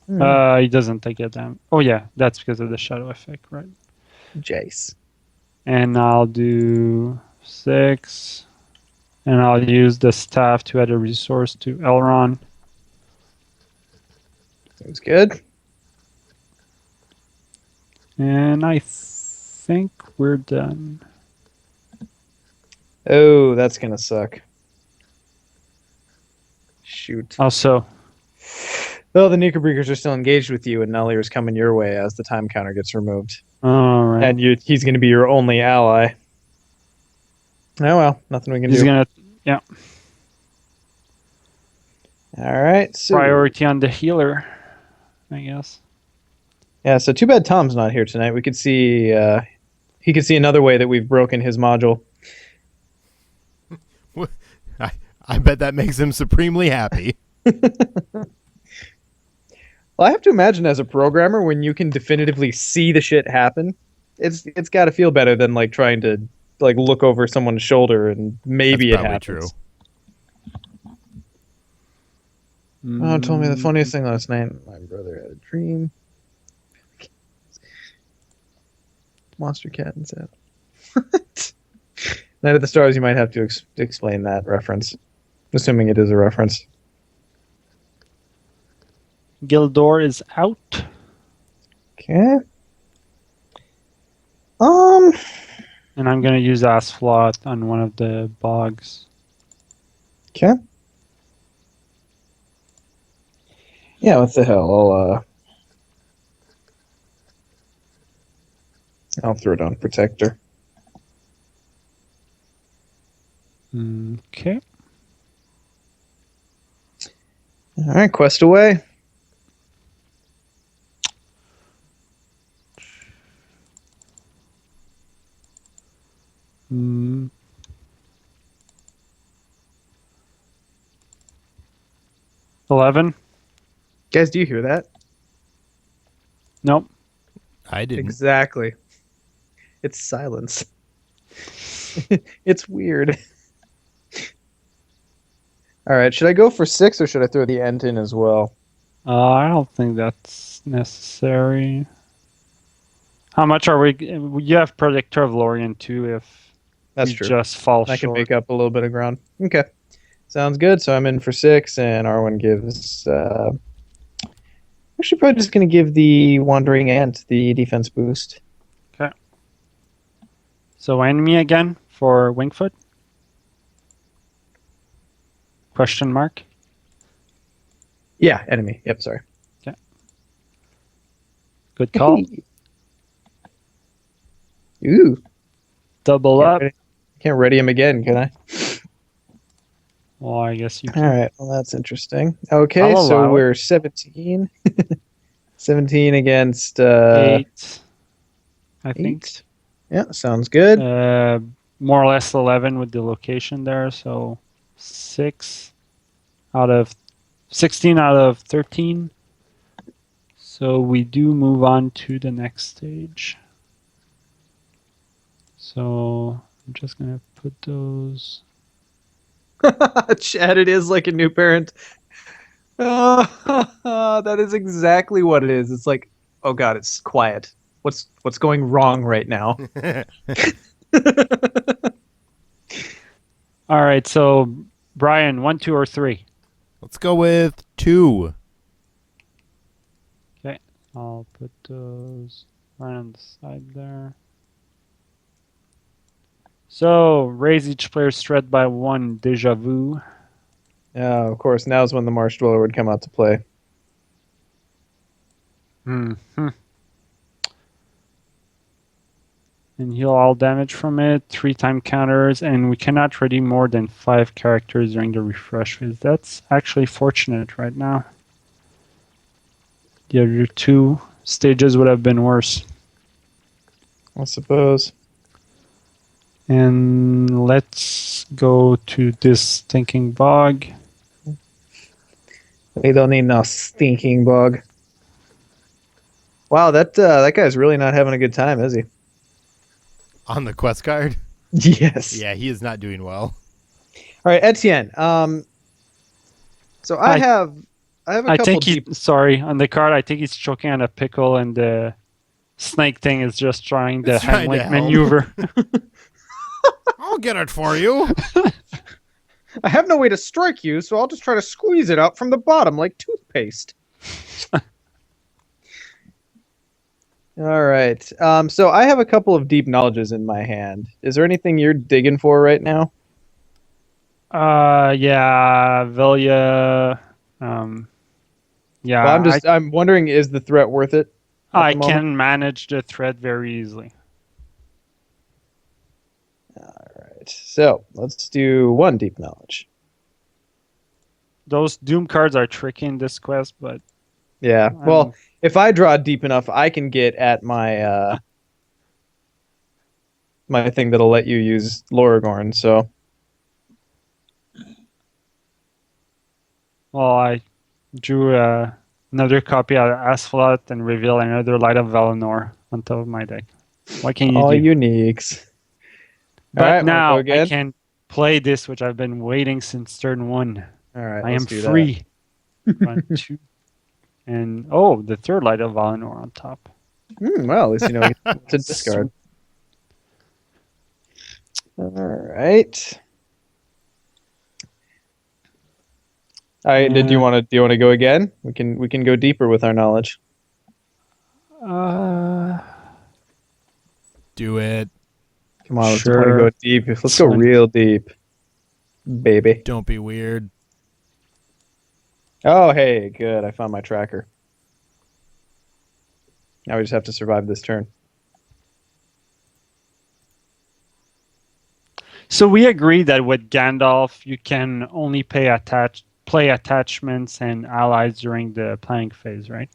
S2: Hmm.
S3: He doesn't take it down. Oh yeah, that's because of the shadow effect, right?
S2: Jace.
S3: And I'll do 6. And I'll use the staff to add a resource to Elrond.
S2: Seems good.
S3: And I think we're done.
S2: Oh, that's gonna suck. Shoot.
S3: Also,
S2: Well, the Nickerbreakers are still engaged with you, and Nellier's coming your way as the time counter gets removed.
S3: all right.
S2: And he's going to be your only ally. Oh well, nothing we can
S3: He's
S2: do.
S3: gonna
S2: All right, so
S3: priority on the healer, I guess.
S2: yeah, so too bad Tom's not here tonight. We could see he could see another way that we've broken his module.
S1: I bet that makes him supremely happy.
S2: Well, I have to imagine as a programmer, when you can definitively see the shit happen, it's got to feel better than like trying to like look over someone's shoulder and maybe
S1: That's
S2: it
S1: probably
S2: happens.
S1: true.
S2: Oh, told me the funniest thing last night. My brother had a dream. Monster cat and said, "What?" Night of the Stars. You might have to explain that reference, assuming it is a reference.
S3: Gildor is out.
S2: Okay.
S3: And I'm gonna use Asflot on one of the bogs.
S2: Okay. Yeah. What the hell? I'll throw down Protector.
S3: Okay.
S2: All right. Quest away.
S3: Mm. $11.
S2: Guys, do you hear that?
S3: Nope.
S1: I didn't.
S2: Exactly. It's silence. It's weird. All right, should I go for 6 or should I throw the Ent in as well?
S3: I don't think that's necessary. How much are we? You have Predictor of Lorien too. If
S2: That's
S3: we
S2: true.
S3: just fall
S2: I can
S3: short.
S2: make up a little bit of ground. Okay. Sounds good. So I'm in for 6, and Arwen gives... actually, probably just going to give the Wandering Ant the defense boost.
S3: So enemy again for Wingfoot. Question mark.
S2: Yeah, enemy. Yep, sorry.
S3: Good call.
S2: Ooh.
S3: Double up.
S2: Can't ready him again, can I?
S3: Well, I guess you
S2: All
S3: can.
S2: right. Well, that's interesting. Okay,
S3: I'll
S2: so
S3: allow it.
S2: we're 17. 17 against
S3: 8, I think.
S2: 8. Yeah, sounds good.
S3: More or less 11 with the location there. So 16 out of 13. So we do move on to the next stage. So I'm just going to put those.
S2: Chad, it is like a new parent. That is exactly what it is. It's like, oh god, it's quiet. What's going wrong right now?
S3: All right. So Brian, 1, 2, or 3?
S1: Let's go with 2.
S3: Okay. I'll put those right on the side there. So raise each player's threat by 1. Deja vu.
S2: Yeah, of course. Now's when the Marsh Dweller would come out to play.
S3: Mm-hmm. And heal all damage from it. 3-time counters, and we cannot ready more than 5 characters during the refresh phase. That's actually fortunate right now. The other 2 stages would have been worse.
S2: I suppose.
S3: And let's go to this stinking bog.
S2: We don't need no stinking bug. Wow, that guy's really not having a good time, is he?
S1: On the quest card?
S2: Yes.
S1: Yeah, he is not doing well.
S2: All right, Etienne. So I have a couple.
S3: I think sorry, on the card, I think he's choking on a pickle, and the snake thing is just trying the
S1: It's trying to
S3: Heimlich
S1: help.
S3: maneuver.
S1: I'll get it for you.
S2: I have no way to strike you, so I'll just try to squeeze it out from the bottom like toothpaste. All right. So I have a couple of deep knowledges in my hand. Is there anything you're digging for right now?
S3: Yeah, Velia. Yeah,
S2: Well, I'm wondering, is the threat worth it?
S3: I
S2: the moment?
S3: can manage the threat very easily.
S2: All right. So let's do 1 deep knowledge.
S3: Those Doom cards are tricky in this quest, but
S2: Yeah. Well, if I draw deep enough, I can get at my my thing that'll let you use Loragorn. So
S3: well, I drew another copy of Asphalot and reveal another Light of Valinor on top of my deck. What can you
S2: all
S3: do?
S2: uniques.
S3: But
S2: all right,
S3: now
S2: wanna go again?
S3: I can play this, which I've been waiting since turn 1.
S2: All right.
S3: I
S2: let's
S3: am
S2: do
S3: free. 1, 2, and the third Light of Valinor on top.
S2: that. Well, at least you know to discard. All right. All right. Do you want to go again? We can go deeper with our knowledge.
S1: Do it.
S2: Come on,
S3: Sure.
S2: let's go deep. Let's go real deep, baby.
S1: Don't be weird.
S2: Oh, hey, good. I found my tracker. Now we just have to survive this turn.
S3: So we agree that with Gandalf, you can only play attachments and allies during the planning phase, right?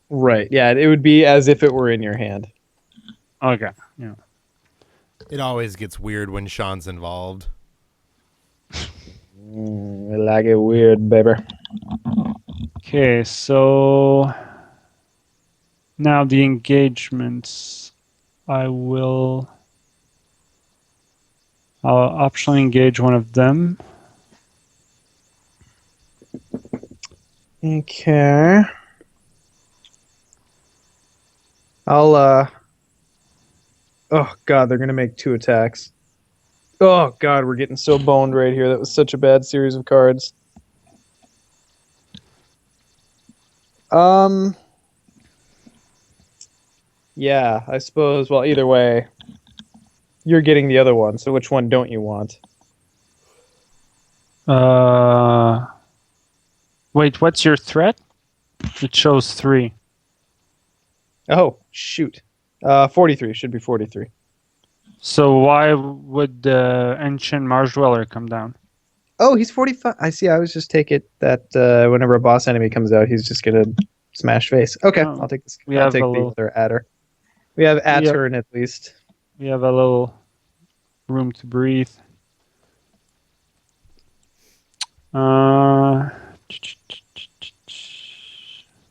S2: Right. Yeah, it would be as if it were in your hand.
S3: Okay. Yeah.
S1: It always gets weird when Sean's involved.
S2: I like it weird, baby.
S3: Okay, so now the engagements. I'll optionally engage one of them.
S2: Okay. Oh god, they're gonna make 2 attacks. Oh god, we're getting so boned right here. That was such a bad series of cards. Yeah, I suppose. Well, either way, you're getting the other one. So which one don't you want?
S3: Wait, what's your threat? It shows 3.
S2: Oh, shoot. 43. Should be 43.
S3: So why would the Ancient Marsh Dweller come down?
S2: Oh, he's 45. I see. I always just take it that whenever a boss enemy comes out, he's just going to smash face. Okay,
S3: Oh,
S2: I'll take this.
S3: we
S2: I'll
S3: have
S2: take
S3: a
S2: the
S3: little-
S2: other adder. We have Attern at least.
S3: We have a little room to breathe.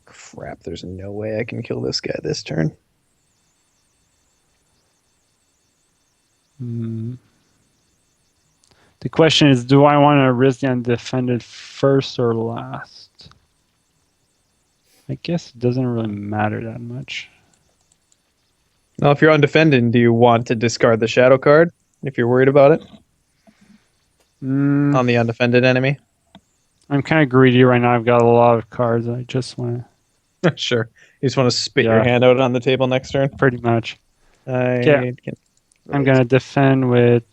S2: Crap, there's no way I can kill this guy this turn.
S3: The question is, do I want to risk the undefended first or last? I guess it doesn't really matter that much.
S2: Now, if you're undefended, do you want to discard the shadow card if you're worried about it on the undefended enemy?
S3: I'm kind of greedy right now. I've got a lot of cards. I just want to...
S2: Sure. You just want to spit your
S3: Yeah.
S2: hand out on the table next turn?
S3: Pretty much.
S2: I can...
S3: I'm going to defend with...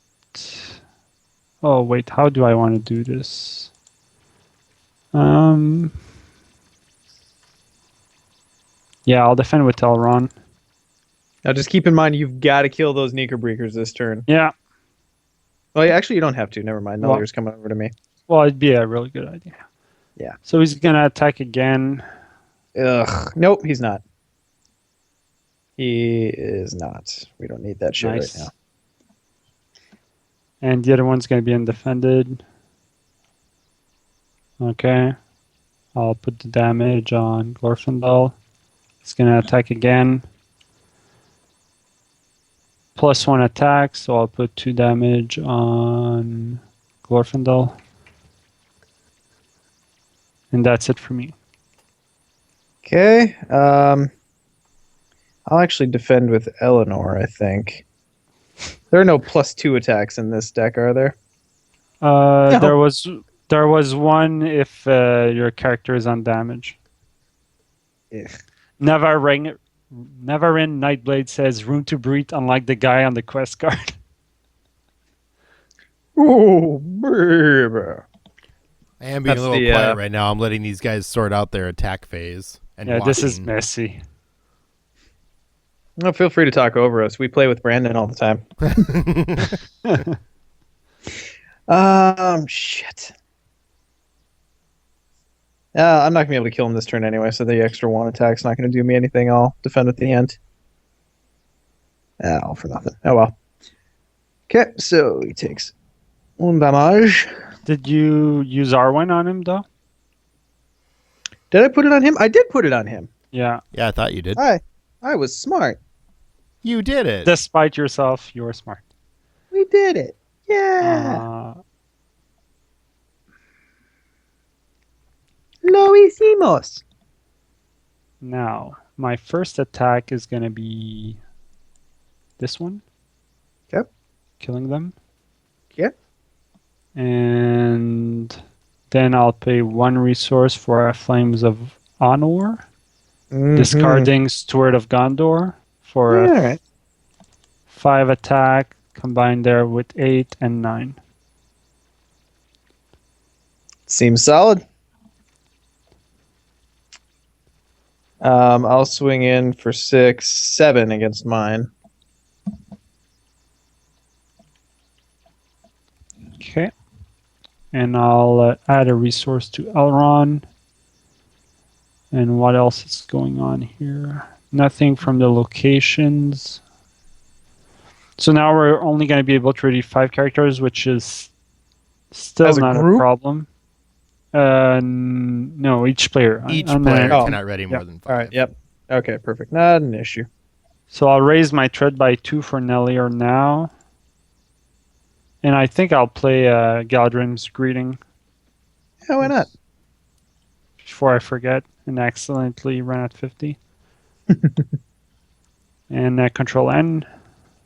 S3: Oh, wait. How do I want to do this? Yeah, I'll defend with Elrond.
S2: Now, just keep in mind, you've got to kill those Nika-Breakers this turn.
S3: Yeah.
S2: Well, actually, you don't have to. Never mind.
S3: Well-
S2: Nulliar's coming over to me.
S3: Well, it'd be a really good idea.
S2: Yeah.
S3: So he's going to attack again.
S2: Ugh. Nope, he's not. He is not. We don't need that shit
S3: Nice.
S2: right now.
S3: And the other one's going to be undefended. Okay. I'll put the damage on Glorfindel. He's going to attack again. +1 attack, so I'll put 2 damage on Glorfindel. And that's it for me.
S2: Okay. I'll actually defend with Eleanor, I think. There are no +2 attacks in this deck, are there? No.
S3: There was one if your character is on damage.
S2: Ugh.
S3: Nevarin Nightblade says room to breathe, unlike the guy on the quest card.
S2: Ooh, baby.
S1: I am being
S2: That's
S1: a little
S2: the,
S1: quiet right now. I'm letting these guys sort out their attack phase. And
S3: Yeah, this is
S1: watching.
S3: messy.
S2: No, feel free to talk over us. We play with Brandon all the time. Shit. I'm not gonna be able to kill him this turn anyway, so the extra 1 attack's not gonna do me anything. I'll defend at the end. All for nothing. Oh well. Okay, so he takes 1 damage.
S3: Did you use Arwen on him though?
S2: Did I put it on him? I did put it on him.
S3: Yeah.
S1: Yeah, I thought you did.
S2: I was smart.
S1: You did it.
S3: Despite yourself, you're smart.
S2: We did it. Yeah. Lo hicimos.
S3: Now, my first attack is going to be this one.
S2: Okay.
S3: Killing them.
S2: Yeah.
S3: And then I'll pay 1 resource for Flames of Honor, discarding Steward of Gondor for
S2: All right.
S3: 5 attack, combined there with 8 and 9.
S2: Seems solid. I'll swing in for 6, 7 against mine.
S3: Okay. And I'll add a resource to Elrond. And what else is going on here? Nothing from the locations. So now we're only going to be able to ready 5 characters, which is still
S2: As a
S3: not a
S2: group?
S3: problem. No, each player.
S1: Each
S3: I'm
S1: player
S3: gonna-
S1: cannot ready more than 5.
S2: All right. Yep. Okay. Perfect. Not an issue.
S3: So I'll raise my threat by 2 for Nellier now. And I think I'll play Galdrim's Greeting
S2: Yeah. Why not?
S3: before I forget and accidentally run at 50. And Control N.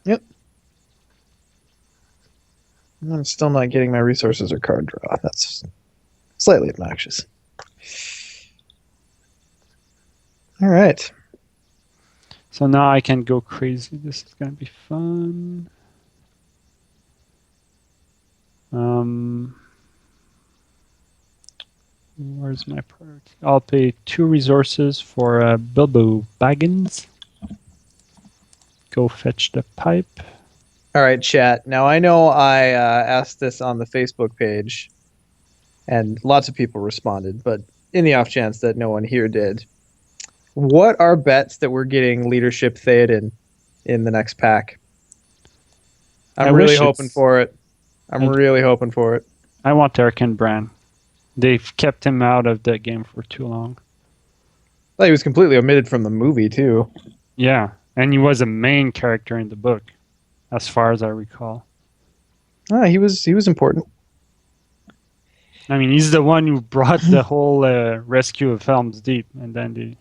S2: Yep. I'm still not getting my resources or card draw. That's slightly obnoxious. All right.
S3: So now I can go crazy. This is going to be fun. Where's my priority? I'll pay 2 resources for Bilbo Baggins. Go fetch the pipe.
S2: All right, chat. Now I know I asked this on the Facebook page, and lots of people responded. But in the off chance that no one here did, what are bets that we're getting leadership Theoden in the next pack? I'm really hoping for it. I'm really hoping for it.
S3: I want Erkenbrand. They've kept him out of the game for too long.
S2: Well, he was completely omitted from the movie too.
S3: Yeah, and he was a main character in the book, as far as I recall.
S2: He was important.
S3: I mean, he's the one who brought the whole rescue of Helm's Deep, and then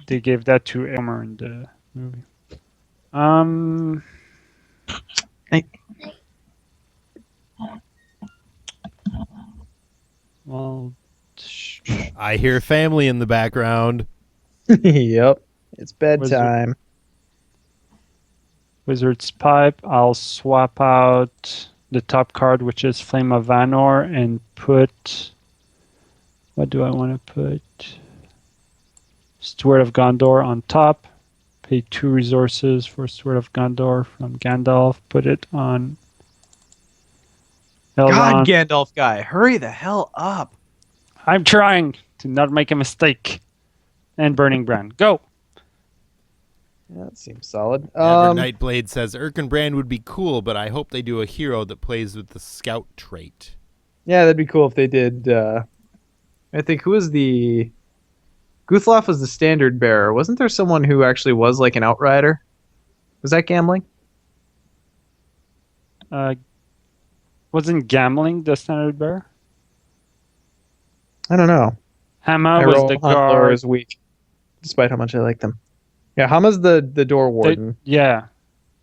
S3: they gave that to Elmer in the movie. Well,
S1: I hear family in the background.
S2: Yep, it's bedtime.
S3: Wizard's Pipe. I'll swap out the top card, which is Flame of Vanor, and put... What do I want to put? Steward of Gondor on top. Pay 2 resources for Steward of Gondor from Gandalf. Put it on Elrond.
S2: God, Gandalf guy, hurry the hell up.
S3: I'm trying to not make a mistake. And Burning Brand. Go!
S2: Yeah, that seems solid.
S1: Nightblade says Erkenbrand would be cool, but I hope they do a hero that plays with the scout trait.
S2: Yeah, that'd be cool if they did. I think who was the... Guthloff was the standard bearer. Wasn't there someone who actually was like an outrider? Was that gambling?
S3: Wasn't Gambling the standard bearer?
S2: I don't know.
S3: Hammer was the guard.
S2: Is weak, despite how much I like them. Yeah, Hama's the door warden.
S3: Yeah,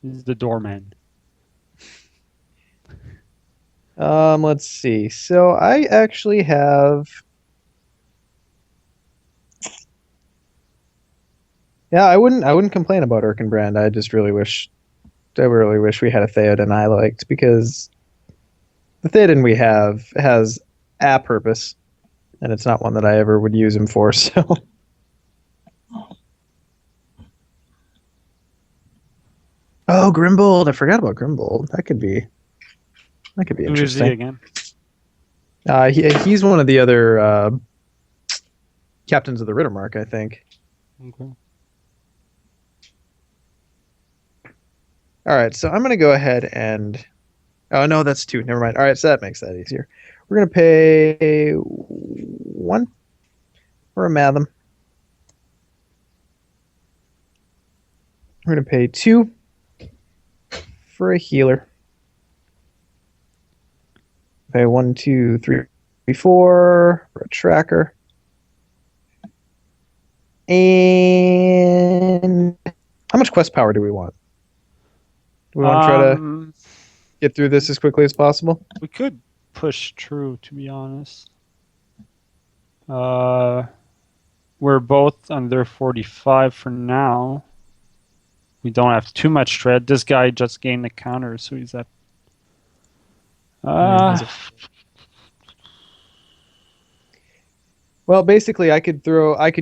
S3: he's the doorman.
S2: Let's see. So I actually have... Yeah, I wouldn't complain about Erkenbrand. I really wish we had a Theoden I liked, because the Theoden we have has a purpose, and it's not one that I ever would use him for. So, oh, Grimbold! I forgot about Grimbold. That could be interesting.
S3: Who is he again?
S2: He's one of the other captains of the Rittermark, I think.
S3: Okay.
S2: All right, so I'm going to go ahead and... Oh, no, that's 2. Never mind. All right, so that makes that easier. We're going to pay 1 for a Matham. We're going to pay 2 for a healer. Pay 1, 2, 3, 4 for a tracker. And how much quest power do we want? We want to try to get through this as quickly as possible?
S3: We could push through, to be honest. We're both under 45 for now. We don't have too much threat. This guy just gained a counter, so he's at...
S2: Well, basically, I could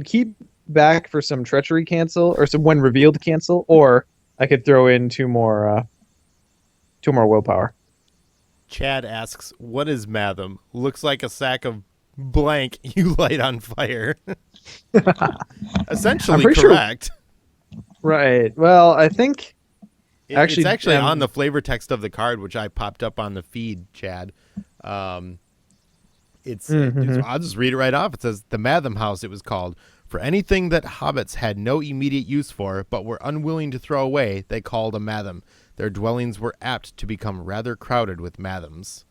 S2: keep back for some treachery cancel, or some when revealed cancel, or I could throw in 2 more willpower.
S1: Chad asks, what is Matham? Looks like a sack of blank you light on fire. Essentially correct.
S2: Sure. Right. Well, I think...
S1: It's actually on the flavor text of the card, which I popped up on the feed, Chad. I'll just read it right off. It says, the Matham House, it was called. For anything that hobbits had no immediate use for, but were unwilling to throw away, they called a Matham. Their dwellings were apt to become rather crowded with Mathams.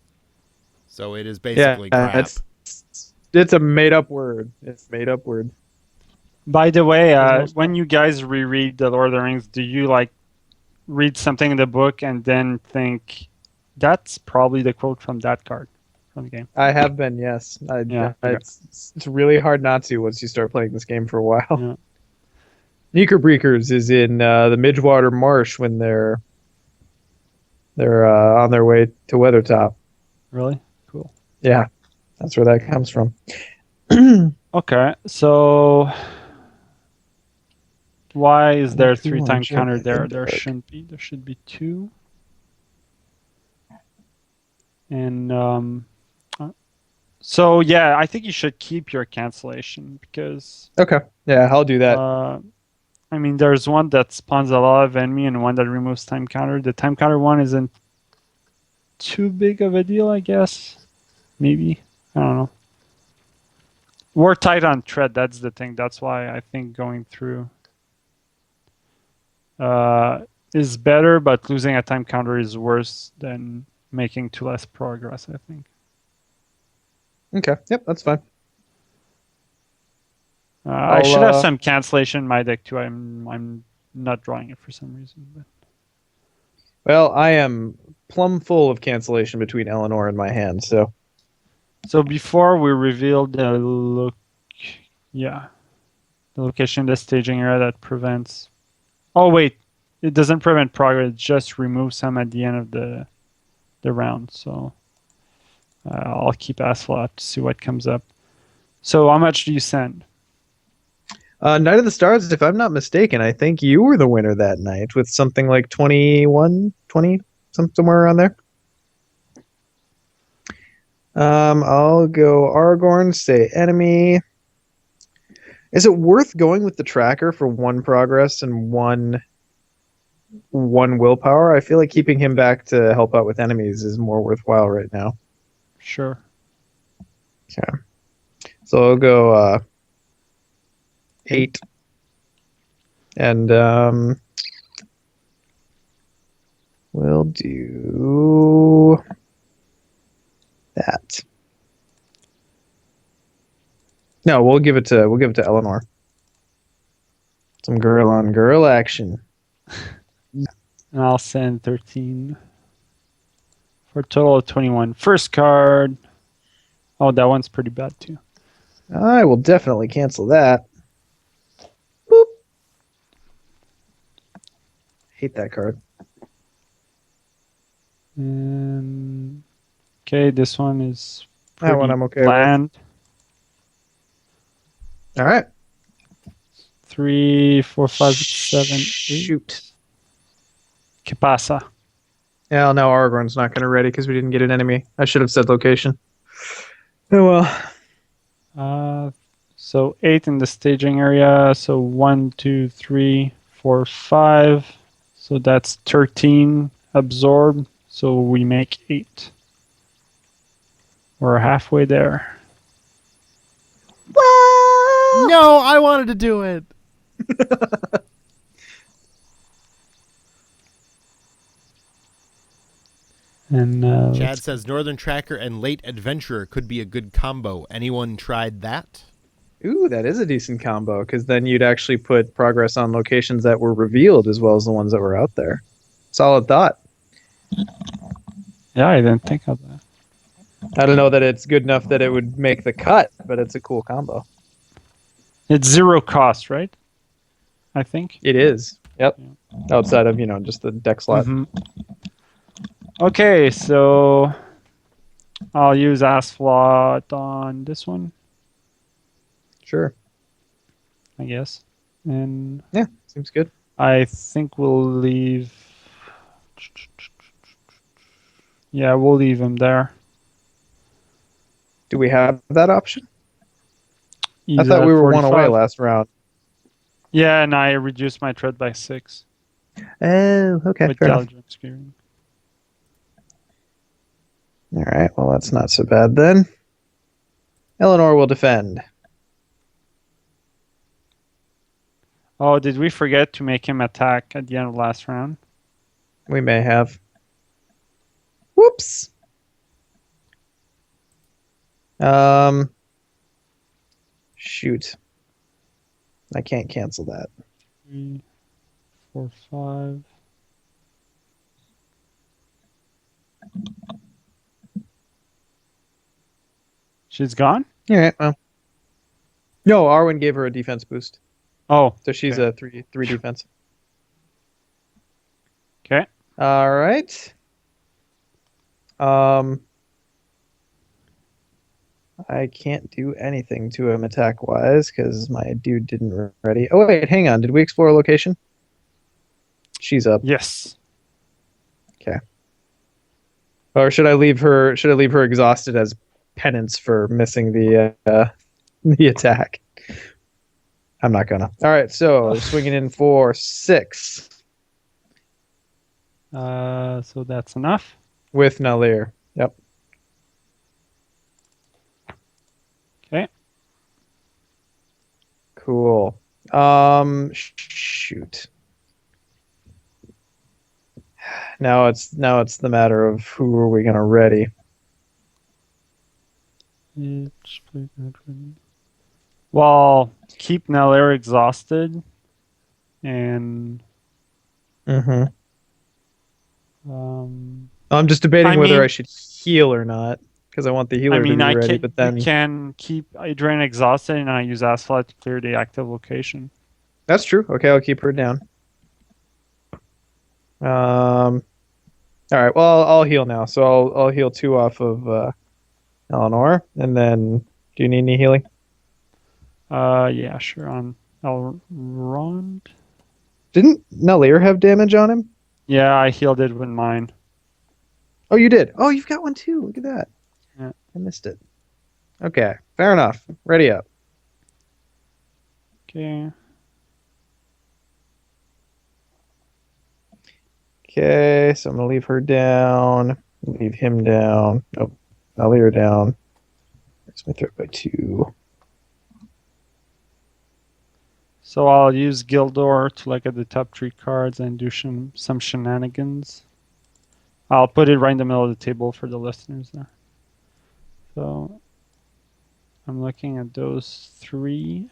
S1: So it is basically crap.
S2: It's a made-up word. It's a made-up word.
S3: By the way, when you guys reread The Lord of the Rings, do you read something in the book and then think, that's probably the quote from that card from the game?
S2: I have been, yes. It's really hard not to once you start playing this game for a while.
S3: Yeah.
S2: Knickerbreakers is in the Midgewater Marsh when they're on their way to Weathertop.
S3: Really? Cool.
S2: Yeah, that's where that comes from.
S3: Okay, so why is there 3-time
S2: Check
S3: counter
S2: my
S3: there?
S2: thing
S3: There
S2: dark.
S3: shouldn't be. There should be 2. And so yeah, I think you should keep your cancellation because
S2: Okay, yeah, I'll do that.
S3: I mean, there's one that spawns a lot of enemy and one that removes time counter. The time counter one isn't too big of a deal, I guess. Maybe. I don't know. We're tight on tread. That's the thing. That's why I think going through is better, but losing a time counter is worse than making 2 less progress, I think.
S2: Okay, yep, that's fine.
S3: I should have some cancellation in my deck too. I'm not drawing it for some reason. But.
S2: Well, I am plumb full of cancellation between Eleanor and my hand, so.
S3: So before we revealed the the location, the staging area that prevents. Oh wait, it doesn't prevent progress. It just removes some at the end of the round. So I'll keep Asphalt to see what comes up. So how much do you send?
S2: Night of the Stars, if I'm not mistaken, I think you were the winner that night with something like 21, 20, somewhere around there. I'll go Aragorn, say enemy. Is it worth going with the tracker for 1 progress and one willpower? I feel like keeping him back to help out with enemies is more worthwhile right now.
S3: Sure.
S2: Okay. So I'll go 8. And we'll do that. No, we'll give it to Eleanor. Some girl on girl action.
S3: And I'll send 13 for a total of 21. First card. Oh, that one's pretty bad too.
S2: I will definitely cancel that. Boop. Hate that card.
S3: And okay, this one is
S2: That one
S3: pretty
S2: I'm okay
S3: bland.
S2: All right.
S3: 3, 4, 5, 6, 7, 8.
S2: Shoot.
S3: ¿Qué pasa?
S2: Yeah, now Aragorn's not going to ready because we didn't get an enemy. I should have said location. Oh well.
S3: So 8 in the staging area. So 1, 2, 3, 4, 5. So that's 13 absorbed. So we make 8. We're halfway there.
S1: No, I wanted to do it.
S3: And
S1: Chad says Northern Tracker and Late Adventurer could be a good combo. Anyone tried that?
S2: Ooh, that is a decent combo because then you'd actually put progress on locations that were revealed as well as the ones that were out there. Solid thought.
S3: yeah, I didn't think of that.
S2: I don't know that it's good enough that it would make the cut, but it's a cool combo.
S3: It's 0 cost, right? I think.
S2: It is. Yep. Outside of, just the deck slot.
S3: Mm-hmm. Okay, so I'll use Asphalt on this one,
S2: Sure.
S3: I guess. And
S2: Yeah, seems good.
S3: I think we'll leave. Yeah, we'll leave him
S2: Do we have that option?
S3: He's
S2: I thought
S3: at
S2: we were 1 away
S3: 45.
S2: last round.
S3: Yeah, and I reduced my tread by 6
S2: Oh, okay.
S3: with
S2: Fair enough.
S3: Gallagher Spearing.
S2: All right. Well, that's not so bad then. Eleanor will defend.
S3: Oh, did we forget to make him attack at the end of last round?
S2: We may have. Whoops. Shoot. I can't cancel that.
S3: 3, 4, 5. She's gone?
S2: All right. Well. No, Arwen gave her a defense boost,
S3: Oh,
S2: so she's
S3: okay.
S2: a three defense.
S3: Okay.
S2: All right. I can't do anything to him attack-wise because my dude didn't ready. Oh, wait, hang on. Did we explore a location? She's up.
S3: Yes.
S2: Okay. Or should I leave her? Should I leave her exhausted as penance for missing the attack? I'm not gonna. All right, so swinging in for 6
S3: So that's enough.
S2: with Nalir. Yep.
S3: Okay.
S2: Cool. Shoot. Now it's the matter of who are we gonna ready.
S3: Well, keep Nalair exhausted, and
S2: Mm-hmm.
S3: um,
S2: I'm just debating
S3: I
S2: whether
S3: mean-
S2: I should heal or not because I want the healer
S3: I mean,
S2: to be
S3: I
S2: ready.
S3: can.
S2: But then
S3: You can keep Adrian exhausted, and I use Asphalt to clear the active location.
S2: that's true. Okay, I'll keep her down. All right. Well, I'll heal now. So I'll heal 2 off of Eleanor, and then do you need any healing?
S3: Yeah, sure. On Elrond.
S2: Didn't Nalir have damage on him?
S3: Yeah, I healed it with mine.
S2: Oh, you did. Oh, you've got one too. Look at that.
S3: Yeah.
S2: I missed it. Okay, fair enough. Ready up.
S3: Okay.
S2: Okay, so I'm gonna leave her down. Leave him down. Oh, Nalir down. Makes my threat by 2.
S3: So I'll use Gildor to look at the top 3 cards and do some shenanigans. I'll put it right in the middle of the table for the listeners there. So I'm looking at those 3.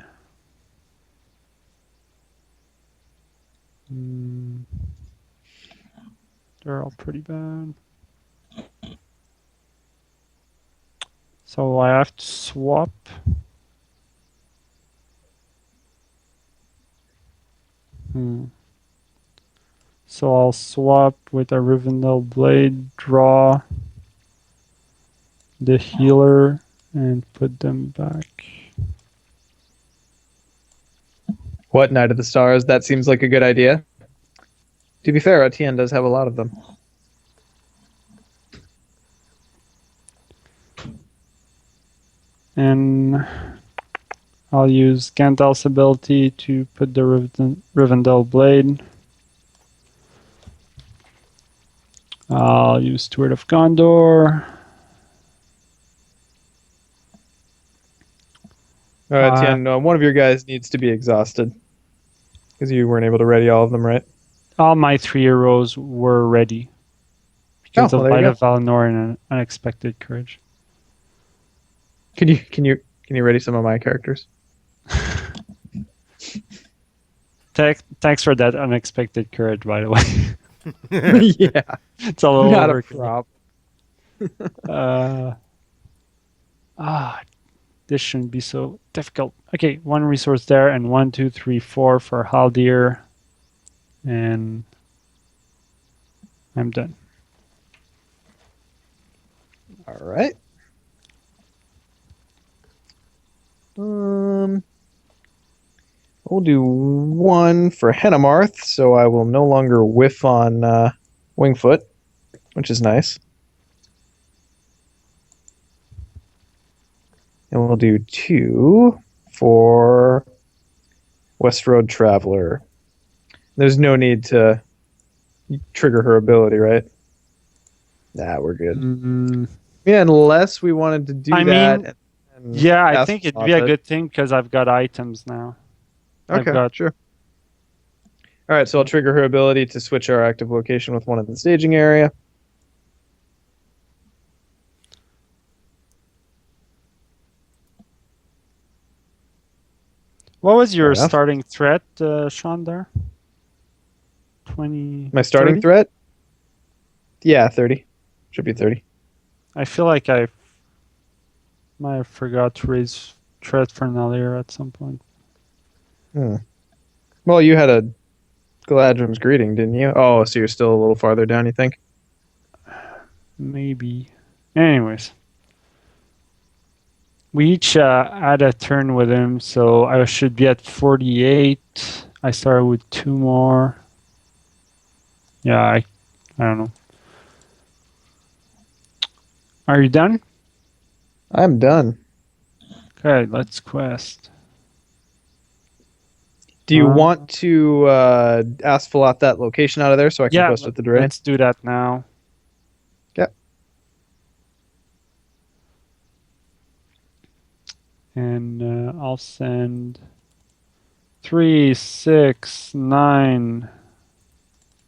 S3: They're all pretty bad. So I have to swap. So I'll swap with a Rivendell Blade, draw the healer, and put them back.
S2: What Knight of the Stars? That seems like a good idea. To be fair, Etienne does have a lot of them.
S3: And I'll use Gandalf's ability to put the Rivendell Blade. I'll use Steward of Gondor.
S2: All right, Etienne, one of your guys needs to be exhausted because you weren't able to ready all of them, right?
S3: All my 3 heroes were ready because
S2: well,
S3: of
S2: there you
S3: Light
S2: go.
S3: of Valinor and Unexpected Courage.
S2: Can you ready some of my characters?
S3: Thanks for that Unexpected Courage, by the way.
S2: Yeah,
S3: It's a little
S2: not a
S3: overkill.
S2: problem.
S3: This shouldn't be so difficult. Okay, 1 resource there, and 1, 2, 3, 4 for Haldir, and I'm done.
S2: All right. We'll do 1 for Hennemarth, so I will no longer whiff on Wingfoot, which is nice. And we'll do 2 for West Road Traveler. There's no need to trigger her ability, right? Nah, we're good. Yeah, unless we wanted to do
S3: I
S2: that.
S3: mean,
S2: and
S3: Yeah, I
S2: ask
S3: think it'd
S2: about
S3: be a
S2: it.
S3: good thing because I've got items now. I've
S2: Okay,
S3: got-
S2: sure. All right, so I'll trigger her ability to switch our active location with one in the staging area.
S3: What was your
S2: Fair enough.
S3: starting threat, Sean, there? 20...
S2: My starting
S3: 30?
S2: threat? Yeah, 30. Should be 30.
S3: I feel like I might have forgot to raise threat for Nalir at some point.
S2: Well, you had a Galadrim's greeting, didn't you? Oh, so you're still a little farther down, you think?
S3: Maybe. Anyways. We each had a turn with him, so I should be at 48. I started with 2 more. Yeah, I don't know. Are you done?
S2: I'm done.
S3: Okay, let's quest.
S2: Do you want to fill out that location out of there so I can
S3: Yeah,
S2: quest with the Dre?
S3: let's do that now.
S2: Okay.
S3: And I'll send 3, 6, 9,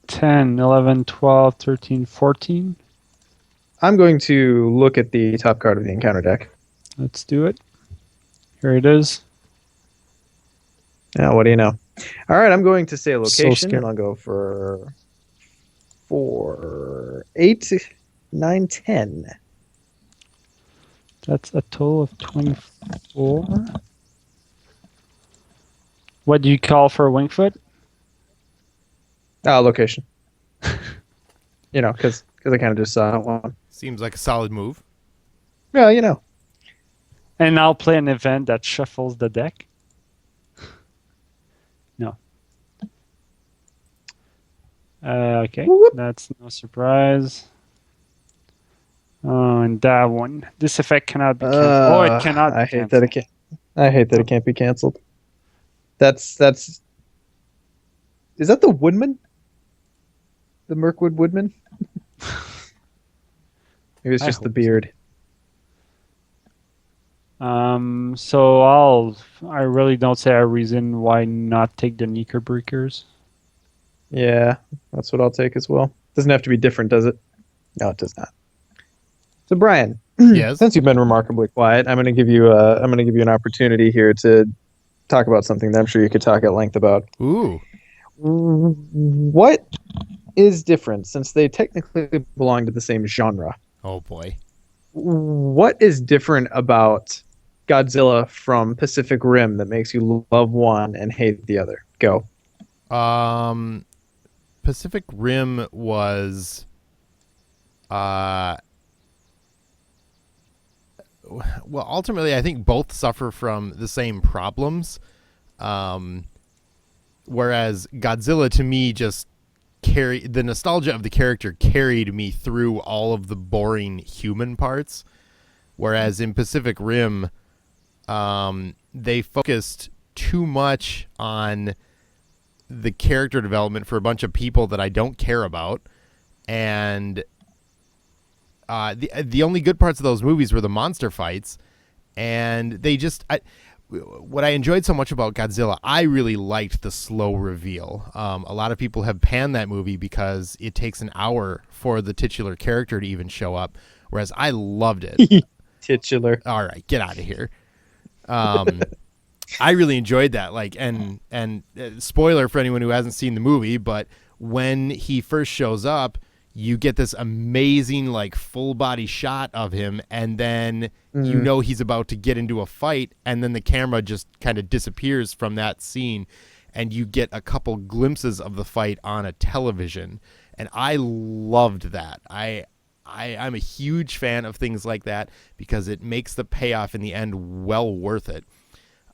S3: 10, 11, 12, 13, 14.
S2: I'm going to look at the top card of the encounter deck.
S3: Let's do it. Here it is.
S2: Yeah, what do you know? All right, I'm going to say a
S3: So
S2: location,
S3: scared.
S2: and I'll go for 4, 8, 9, 10.
S3: That's a total of 24. What do you call for Wingfoot?
S2: Location. Because I kind of just saw one.
S1: Seems like a solid move.
S2: Yeah,
S3: And I'll play an event that shuffles the deck. No. Okay,
S2: Whoop.
S3: that's no surprise. Oh, and that one. This effect cannot be canceled. Oh, it cannot.
S2: I
S3: be
S2: hate that it
S3: canceled.
S2: can't. I hate that it can't be canceled. That's. Is that the Woodman? The Mirkwood Woodman? Maybe it's
S3: I
S2: just the
S3: hope so.
S2: beard.
S3: So I really don't see a reason why not take the Knickerbockers.
S2: Yeah, that's what I'll take as well. Doesn't have to be different, does it? No, it does not. So Brian,
S1: Yes.
S2: since you've been remarkably quiet, I'm going to give you an opportunity here to talk about something that I'm sure you could talk at length about.
S1: Ooh.
S2: What is different, since they technically belong to the same genre?
S1: Oh boy.
S2: What is different about Godzilla from Pacific Rim that makes you love one and hate the other? Go.
S1: Pacific Rim was well, ultimately I think both suffer from the same problems. Whereas Godzilla to me just the nostalgia of the character carried me through all of the boring human parts. Whereas in Pacific Rim, they focused too much on the character development for a bunch of people that I don't care about, and the only good parts of those movies were the monster fights, and they just what I enjoyed so much about Godzilla, I really liked the slow reveal. A lot of people have panned that movie because it takes an hour for the titular character to even show up, whereas I loved it.
S2: Titular.
S1: All right, get out of here. I really enjoyed that. Like, and spoiler for anyone who hasn't seen the movie, but when he first shows up, you get this amazing like full body shot of him, and then you know he's about to get into a fight, and then the camera just kind of disappears from that scene, and you get a couple glimpses of the fight on a television, and I loved that. I'm a huge fan of things like that because it makes the payoff in the end well worth it.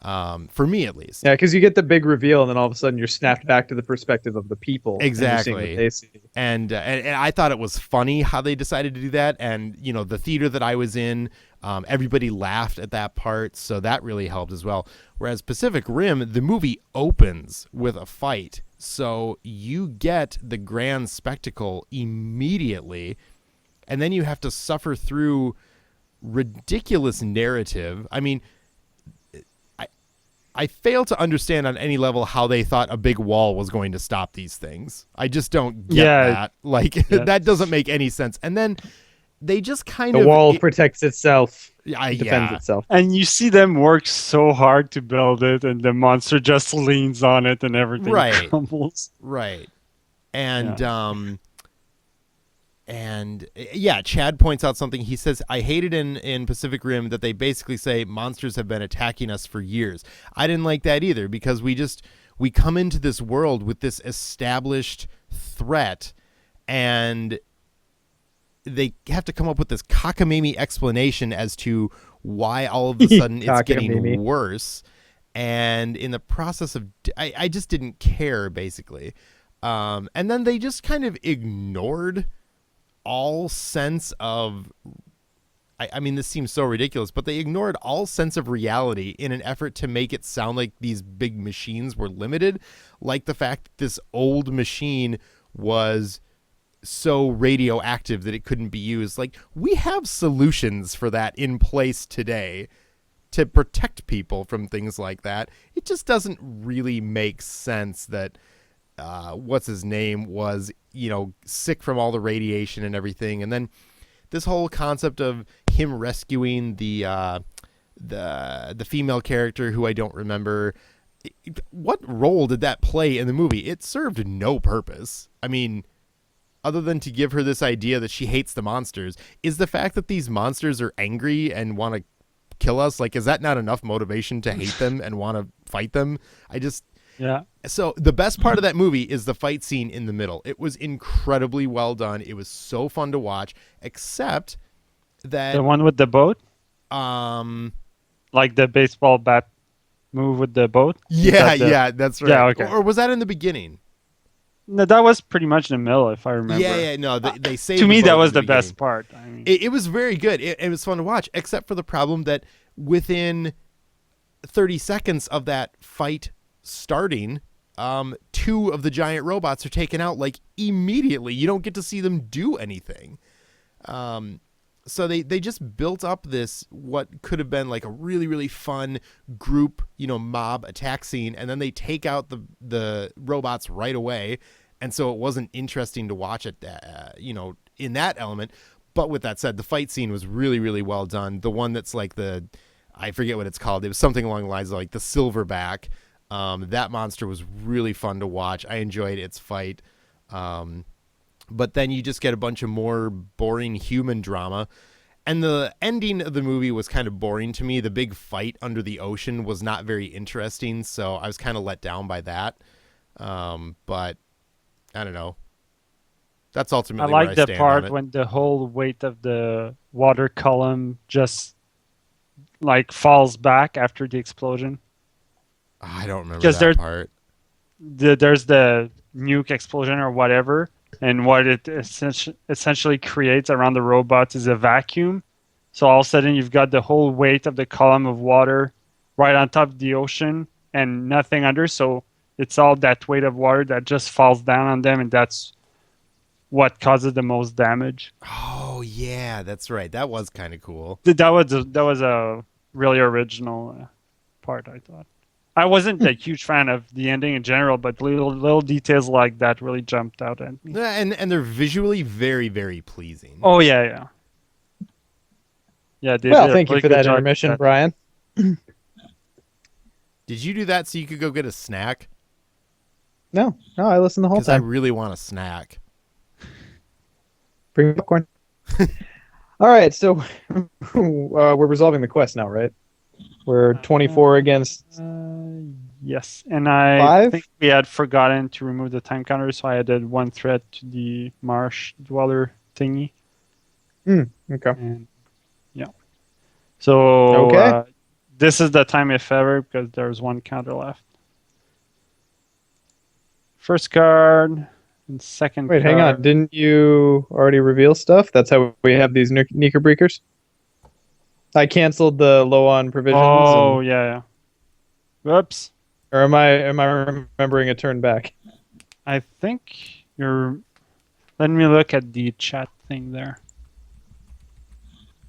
S1: For me at least.
S2: Yeah, because you get the big reveal, and then all of a sudden you're snapped back to the perspective of the people.
S1: Exactly.
S2: And you're seeing what they see.
S1: And I thought it was funny how they decided to do that. And, you know, the theater that I was in, everybody laughed at that part. So that really helped as well. Whereas Pacific Rim, the movie opens with a fight. So you get the grand spectacle immediately. And then you have to suffer through ridiculous narrative. I mean, I fail to understand on any level how they thought a big wall was going to stop these things. I just don't get that. Like, that doesn't make any sense. And then they just kind of...
S2: The wall protects itself.
S1: Defends
S2: itself.
S3: And you see them work so hard to build it, and the monster just leans on it and everything crumbles.
S1: Right. And... And yeah, Chad points out something. He says, I hated in Pacific Rim that they basically say monsters have been attacking us for years. I didn't like that either, because we come into this world with this established threat, and they have to come up with this cockamamie explanation as to why all of a sudden it's getting
S2: Cockamamie.
S1: worse. And in the process of, I just didn't care, basically. And then they just kind of ignored all sense of, I mean, this seems so ridiculous, but they ignored all sense of reality in an effort to make it sound like these big machines were limited. Like the fact that this old machine was so radioactive that it couldn't be used. Like, we have solutions for that in place today to protect people from things like that. It just doesn't really make sense that what's his name was, sick from all the radiation and everything. And then this whole concept of him rescuing the female character who I don't remember. What role did that play in the movie? It served no purpose. I mean, other than to give her this idea that she hates the monsters. Is the fact that these monsters are angry and want to kill us, like, is that not enough motivation to hate them and want to fight them?
S3: Yeah.
S1: So the best part of that movie is the fight scene in the middle. It was incredibly well done. It was so fun to watch, except that
S3: The one with the boat?
S1: um
S3: Like the baseball bat move with the boat?
S1: that's right.
S3: Yeah, okay.
S1: Or was that in the beginning?
S3: No, that was pretty much in the middle, if I remember.
S1: No, they saved
S3: To me,
S1: the boat
S3: that
S1: in
S3: was
S1: the
S3: the best
S1: beginning.
S3: part. I mean,
S1: It was very good. It was fun to watch, except for the problem that within 30 seconds of that fight starting, 2 of the giant robots are taken out, like, immediately. You don't get to see them do anything. So they just built up this, what could have been like a really, really fun group, mob attack scene, and then they take out the robots right away. And so it wasn't interesting to watch it, in that element. But with that said, the fight scene was really, really well done. The one that's like I forget what it's called. It was something along the lines of like the silverback. That monster was really fun to watch. I enjoyed its fight. But then you just get a bunch of more boring human drama. And the ending of the movie was kind of boring to me. The big fight under the ocean was not very interesting, so I was kind of let down by that. But I don't know. That's
S3: I
S1: ultimately where
S3: like
S1: I
S3: the
S1: stand on
S3: part
S1: it.
S3: when the whole weight of the water column just like falls back after the explosion.
S1: I don't remember
S3: 'Cause
S1: that part.
S3: There's the nuke explosion or whatever, and what it essentially creates around the robots is a vacuum. So all of a sudden you've got the whole weight of the column of water right on top of the ocean and nothing under. So it's all that weight of water that just falls down on them, and that's what causes the most damage.
S1: Oh, yeah, that's right. That was kind of cool.
S3: That was a really original part, I thought. I wasn't a huge fan of the ending in general, but little details like that really jumped out at me.
S1: Yeah, and they're visually very, very pleasing.
S3: Oh yeah. Yeah, they
S2: Well,
S3: did a
S2: thank you
S3: really
S2: for
S3: good
S2: that
S3: job with
S2: intermission,
S3: that.
S2: Brian.
S1: Did you do that so you could go get a snack?
S2: No, I listened the whole
S1: Because I
S2: time.
S1: really want a snack.
S2: Bring popcorn. All right, so we're resolving the quest now, right? We're 24 against.
S3: Yes, and I
S2: 5?
S3: think we had forgotten to remove the time counter, so I added one thread to the marsh dweller thingy.
S2: Okay.
S3: And yeah. So
S2: Okay.
S3: this is the time if ever, because there's one counter left. First card and second
S2: Wait,
S3: card.
S2: hang on. Didn't you already reveal stuff? That's how we have these Nika Breakers? I canceled the low on provisions.
S3: Oh, yeah. Whoops.
S2: Or am I remembering a turn back?
S3: I think you're... Let me look at the chat thing there.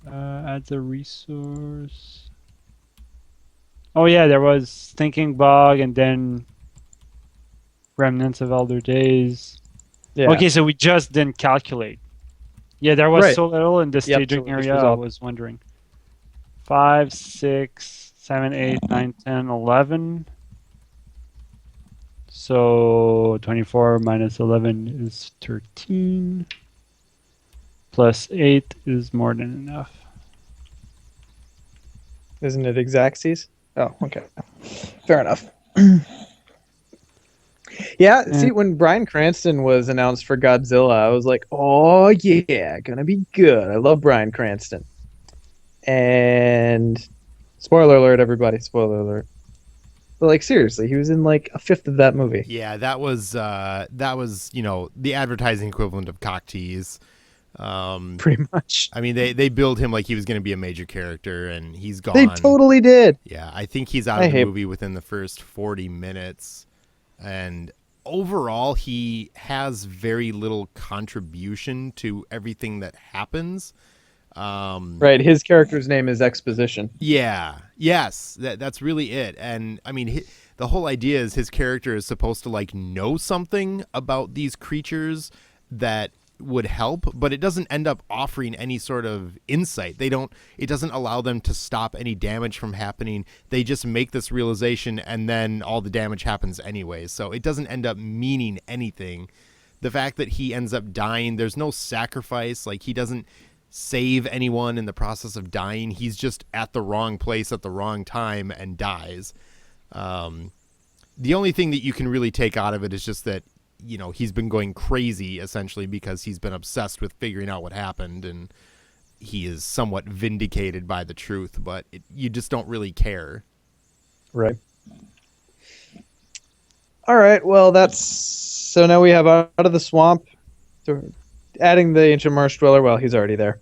S3: Add the resource. Oh yeah, there was Thinking Bog and then Remnants of Elder Days.
S2: Yeah.
S3: Okay, so we just didn't calculate. Yeah, there was
S2: Right.
S3: so little in the
S2: Yep, so
S3: staging
S2: we just
S3: area, I
S2: resolved.
S3: was wondering. 5, 6, 7, 8, 9, 10, 11. So 24 minus 11 is 13. Plus 8 is more than enough.
S2: Isn't it exactsies? Oh, okay. Fair enough. Yeah, see, when Bryan Cranston was announced for Godzilla, I was like, oh, yeah, gonna be good. I love Bryan Cranston. And spoiler alert, everybody! Spoiler alert. But like seriously, he was in like a fifth of that movie.
S1: Yeah, that was the advertising equivalent of cock tease.
S2: Pretty much.
S1: I mean, they billed him like he was going to be a major character, and he's gone.
S2: They totally did.
S1: Yeah, I think he's out of the movie within the first 40 minutes. And overall, he has very little contribution to everything that happens.
S2: Right, his character's name is Exposition.
S1: Yeah, yes, that's really it. And I mean, the whole idea is his character is supposed to like know something about these creatures that would help, but it doesn't end up offering any sort of insight. It doesn't allow them to stop any damage from happening. They just make this realization, and then all the damage happens anyway. So it doesn't end up meaning anything. The fact that he ends up dying, there's no sacrifice. Like, he doesn't save anyone in the process of dying. He's just at the wrong place at the wrong time and dies. The only thing that you can really take out of it is just that, he's been going crazy essentially because he's been obsessed with figuring out what happened, and he is somewhat vindicated by the truth, but you just don't really care.
S2: Right. All right. Well, so now we have Out of the Swamp. So adding the Ancient Marsh Dweller. Well, he's already there.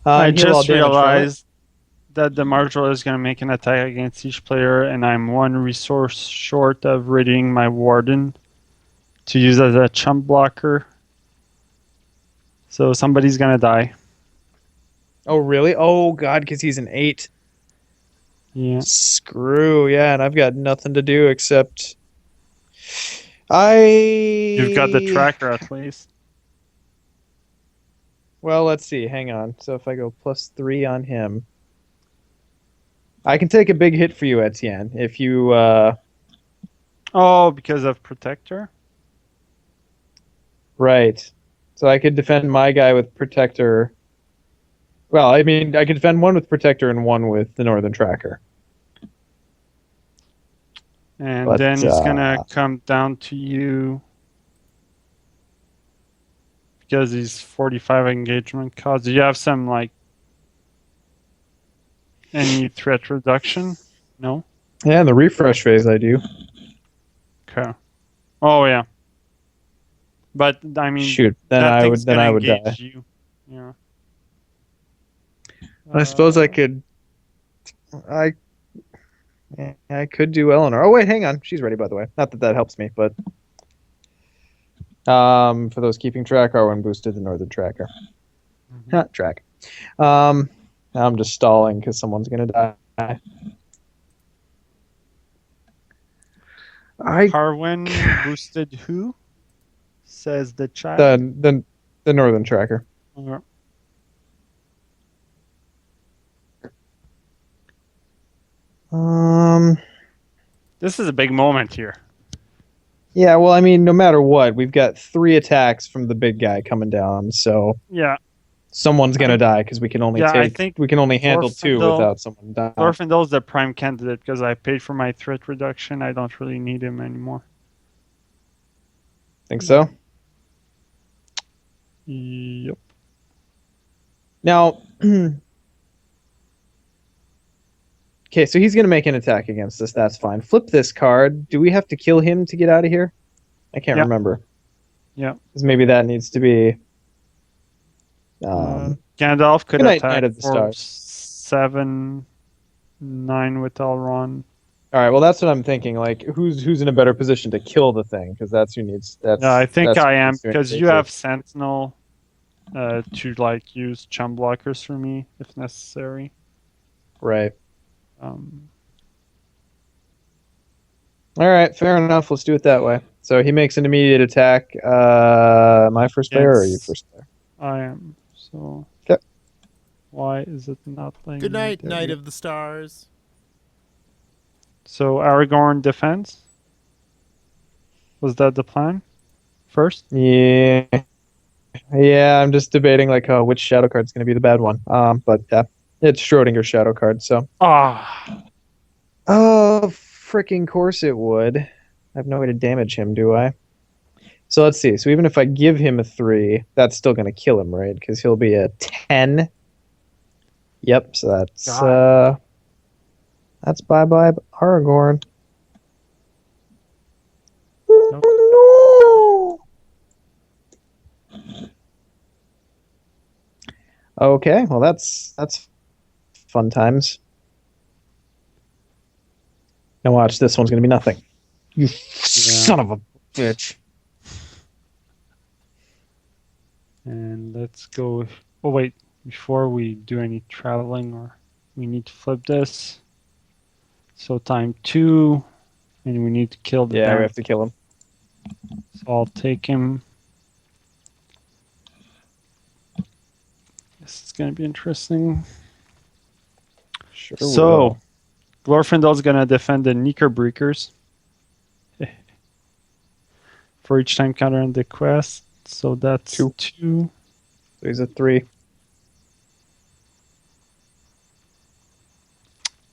S3: I just realized that the Marsh Dweller is going to make an attack against each player, and I'm one resource short of readying my Warden to use as a chump blocker. So somebody's going to die.
S2: Oh, really? Oh, God, because he's an 8.
S3: Yeah.
S2: Screw, yeah, and I've got nothing to do except...
S3: You've got the tracker at least.
S2: Well, let's see. Hang on. So if I go +3 on him, I can take a big hit for you, Etienne. If you...
S3: Oh, because of Protector?
S2: Right. So I could defend my guy with Protector. Well, I mean, I could defend one with Protector and one with the Northern Tracker.
S3: And then it's going to come down to you because he's 45 engagement cost. Do you have some, like, any threat reduction? No?
S2: Yeah, in the refresh phase I do.
S3: Okay. Oh, yeah. But, I mean...
S2: Shoot, then I would die.
S3: You. Yeah.
S2: I suppose I could... I could do Eleanor. Oh, wait, hang on. She's ready, by the way. Not that helps me, but... for those keeping track, Arwen boosted the Northern Tracker.
S3: Mm-hmm.
S2: Not track. I'm just stalling because someone's going to die.
S3: Harwin boosted who? Says the chat.
S2: The Northern Tracker.
S3: This is a big moment here.
S2: Yeah, well, I mean, no matter what, we've got 3 attacks from the big guy coming down, so
S3: yeah,
S2: someone's gonna die because we can only handle 2 without someone dying.
S3: Glorfindel's the prime candidate because I paid for my threat reduction. I don't really need him anymore.
S2: Think so?
S3: Yep.
S2: Now, okay, so he's going to make an attack against us. That's fine. Flip this card. Do we have to kill him to get out of here? I can't remember.
S3: Yeah.
S2: Because maybe that needs to be...
S3: Gandalf could attack
S2: of the
S3: for
S2: Stars.
S3: 7-9 with Elrond.
S2: All right, well, that's what I'm thinking. Like, who's in a better position to kill the thing? Because that's who needs...
S3: No, I think I am, because you have Sentinel to, like, use chum blockers for me, if necessary.
S2: Right. All right, fair enough. Let's do it that way. So he makes an immediate attack. My first player or your first player?
S3: I am. So.
S2: Okay.
S3: Why is it not playing?
S1: Good night, Knight of the Stars.
S3: So Aragorn defense. Was that the plan? First?
S2: Yeah. Yeah, I'm just debating like which shadow card's going to be the bad one. But yeah, it's Schrodinger's shadow card. So.
S3: Ah.
S2: Oh, freaking course it would. I have no way to damage him, do I? So let's see. So even if I give him a 3, that's still going to kill him, right? Because he'll be a 10. Yep. So
S3: God.
S2: that's bye bye Aragorn.
S3: Nope.
S2: No. Okay. Well, that's fun times. Now watch. This one's gonna be nothing. You son of a bitch.
S3: And let's go. Oh, wait. Before we do any traveling, or we need to flip this. So time 2, and we need to kill the
S2: Yeah, we
S3: Baron.
S2: have to kill him.
S3: So I'll take him. This is going to be interesting.
S2: Sure.
S3: So, Glorfindel's going to defend the Knickerbreakers for each time counter in the quest. So that's 2.
S2: So he's a 3.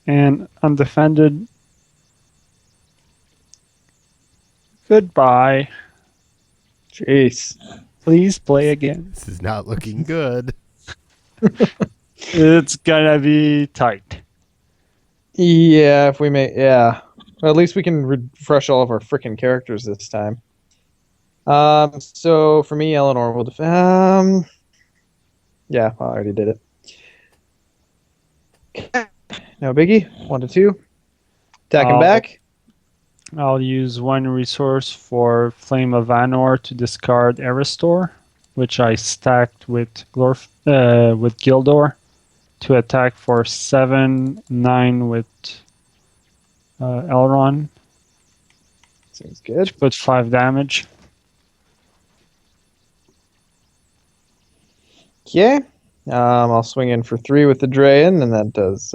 S3: And undefended. Goodbye.
S2: Jeez.
S3: Please play again.
S1: This is not looking good.
S3: It's gonna be tight.
S2: Yeah, if we may, yeah. Well, at least we can refresh all of our freaking characters this time. So for me, Eleanor will defend. Yeah, I already did it. No biggie. 1 to 2. Attacking back.
S3: I'll use 1 resource for Flame of Anor to discard Aristor, which I stacked with Gildor, to attack for 7/9 with Elrond.
S2: Seems good.
S3: Put 5 damage.
S2: Okay. I'll swing in for 3 with the Draen, and that does.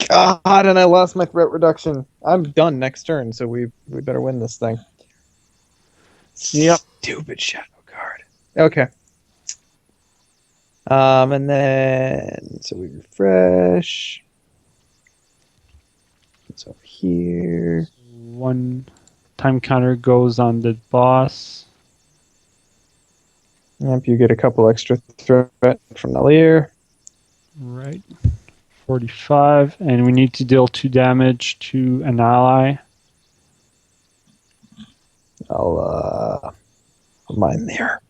S2: God, and I lost my threat reduction. I'm done next turn, so we better win this thing.
S3: Yep.
S2: Stupid shadow card. Okay. And then so we refresh. It's over here.
S3: 1 time counter goes on the boss.
S2: Yep, you get a couple extra threat from Nalir.
S3: Right. 45, and we need to deal 2 damage to an ally.
S2: I'll put mine there.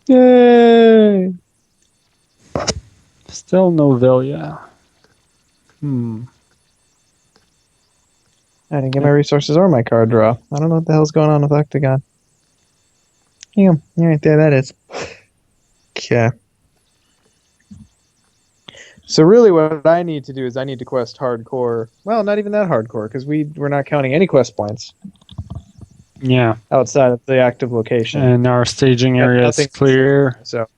S2: Yay!
S3: Still no Vilya.
S2: I didn't get my resources or my card draw. I don't know what the hell's going on with Octagon. Yeah, right there that is. Okay. So really what I need to do is I need to quest hardcore. Well, not even that hardcore, because we're not counting any quest points
S3: Yeah.
S2: outside of the active location.
S3: And our staging area is
S2: Nothing's-
S3: clear.
S2: So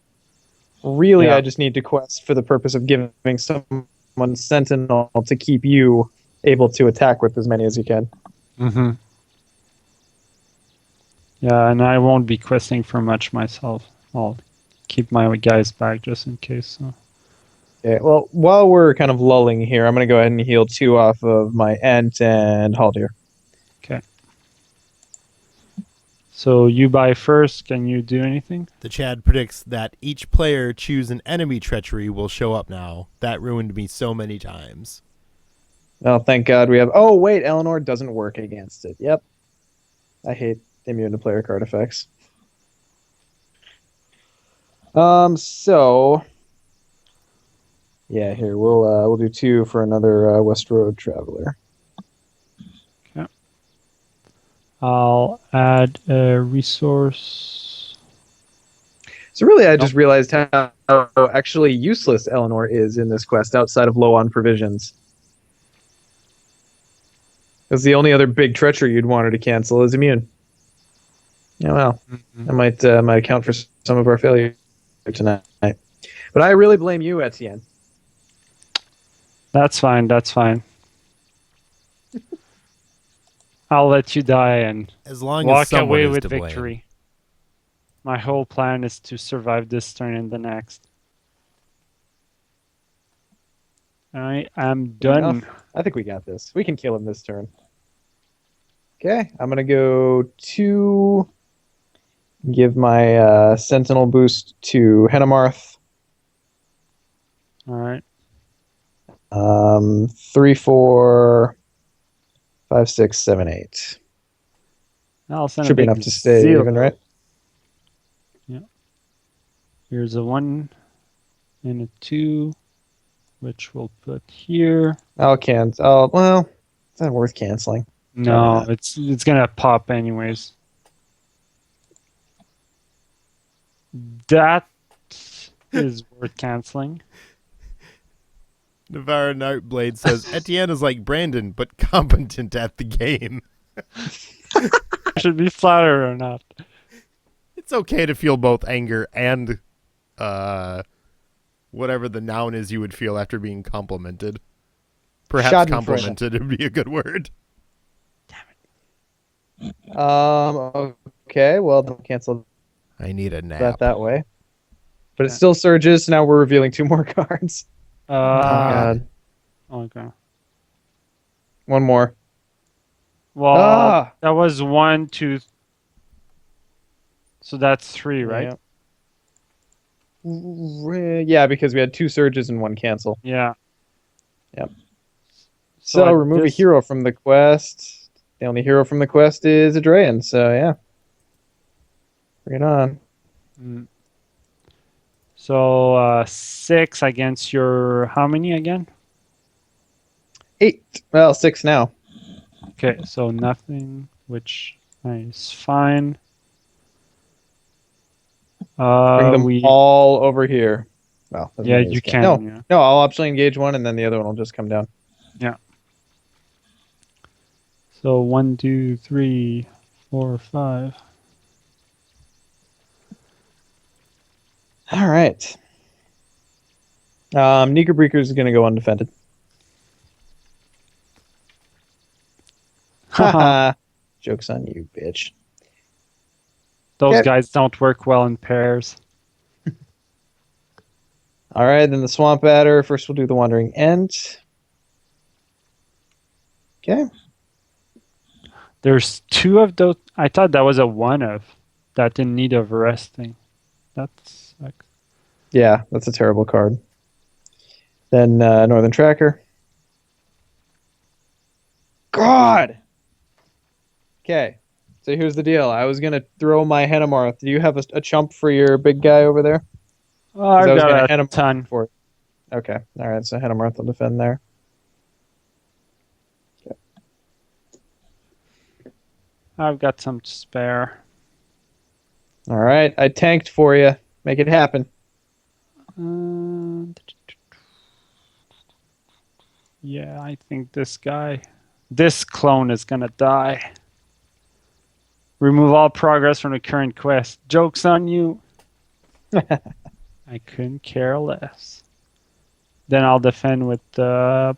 S2: really
S3: Yeah.
S2: I just need to quest for the purpose of giving someone Sentinel to keep you able to attack with as many as you can.
S3: Mm-hmm. Yeah, and I won't be questing for much myself. I'll keep my guys back just in case. So.
S2: Okay, well, while we're kind of lulling here, I'm going to go ahead and heal 2 off of my Ent and Haldir.
S3: Okay. So you buy first. Can you do anything?
S1: The Chad predicts that each player choose an enemy treachery will show up now. That ruined me so many times.
S2: Oh, thank God we have... Oh, wait, Eleanor doesn't work against it. Yep. I hate immune to player card effects. So... Yeah, here, we'll do 2 for another West Road Traveler.
S3: Okay. I'll add a resource.
S2: So really, I just realized how actually useless Eleanor is in this quest outside of low on provisions. Because the only other big treachery you'd want her to cancel is immune. Yeah, well, that might account for some of our failure tonight. But I really blame you, Etienne.
S3: That's fine. That's fine. I'll let you die and
S1: As long as
S3: walk
S1: someone
S3: away
S1: is
S3: with
S1: to blame.
S3: victory. My whole plan is to survive this turn and the next. I am done.
S2: Enough. I think we got this. We can kill him this turn. Okay, I'm going to go 2 Give my Sentinel boost to Henamarth.
S3: All right.
S2: 3, 4, 5, 6, 7, 8.
S3: I'll send
S2: Should
S3: a
S2: be
S3: big
S2: enough to stay
S3: 0.
S2: even, right?
S3: Yeah. Here's a 1 and a 2, which we'll put here.
S2: I'll cancel. Oh, well, it's not worth canceling.
S3: No, it's gonna pop anyways. That is worth canceling.
S1: Navarra Nightblade says Etienne is like Brandon, but competent at the game.
S3: Should be flattered or not.
S1: It's okay to feel both anger and whatever the noun is you would feel after being complimented. Perhaps
S2: Schadenfreude.
S1: complimented would be a good word.
S2: Okay, well, then cancel
S1: I need a nap.
S2: that way. But it still surges. Now we're revealing 2 more cards. Oh, God.
S3: Okay.
S2: One more.
S3: Well, that was 1, 2. So that's 3, right?
S2: Yeah, because we had 2 surges and 1 cancel.
S3: Yeah.
S2: Yep. So remove a hero from the quest. The only hero from the quest is Adrian, so yeah. Bring it on.
S3: So 6 against your how many again?
S2: 8. Well, 6 now.
S3: Okay, so nothing, which is fine.
S2: Bring them all over here. Well,
S3: yeah, you can.
S2: No,
S3: yeah.
S2: no, I'll optionally engage one, and then the other one will just come down.
S3: Yeah. So 1, 2, 3, 4, 5.
S2: All right. Breaker is going to go undefended. Haha. Joke's on you, bitch.
S3: Those
S2: Okay.
S3: guys don't work well in pairs.
S2: All right, then the Swamp Adder. First, we'll do the Wandering End. Okay.
S3: There's 2 of those. I thought that was a 1 of that in need of resting. That's like,
S2: Yeah, that's a terrible card. Then Northern Tracker. God! Okay, so here's the deal. I was going to throw my Henamarth. Do you have a chump for your big guy over there?
S3: oh, I've
S2: I was gonna
S3: got a
S2: Henamarth
S3: ton.
S2: for it. Okay, all right, so Henamarth will defend there.
S3: I've got some to spare.
S2: All right, I tanked for you. Make it happen.
S3: Yeah, I think this clone is gonna die. Remove all progress from the current quest. Joke's on you. I couldn't care less. Then I'll defend with Gildor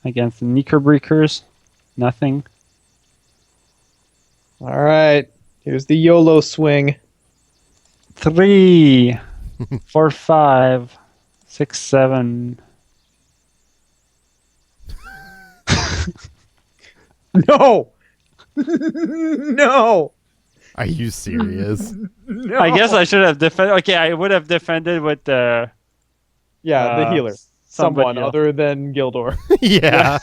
S3: against the Knickerbreakers. Nothing.
S2: All right, here's the YOLO swing.
S3: 3, 4, 5, 6, 7.
S2: No! No!
S1: Are you serious?
S2: No!
S3: I guess I should have defended. Okay, I would have defended with the
S2: the healer. Someone
S3: else.
S2: other than Gildor.
S1: Yeah.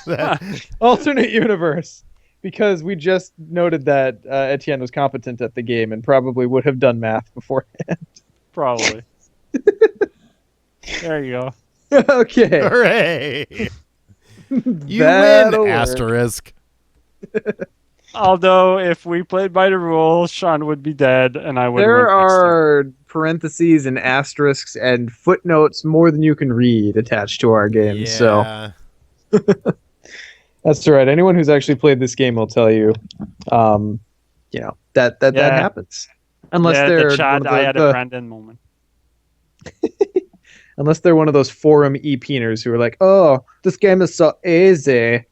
S2: Alternate universe. Because we just noted that Etienne was competent at the game and probably would have done math beforehand.
S3: Probably. There you go.
S2: Okay.
S1: Hooray! You
S2: That'll
S1: win,
S2: work.
S1: asterisk.
S3: Although, if we played by the rules, Sean would be dead, and I would.
S2: There
S3: win next time.
S2: are parentheses and asterisks and footnotes more than you can read attached to our game. So
S1: Yeah.
S2: that's all right. Anyone who's actually played this game will tell you, that
S3: Yeah.
S2: happens. Unless
S3: Yeah,
S2: they're
S3: the chat,
S2: one of
S3: I had
S2: the-
S3: a Brandon moment.
S2: unless they're one of those forum e-peeners who are like, "Oh, this game is so easy."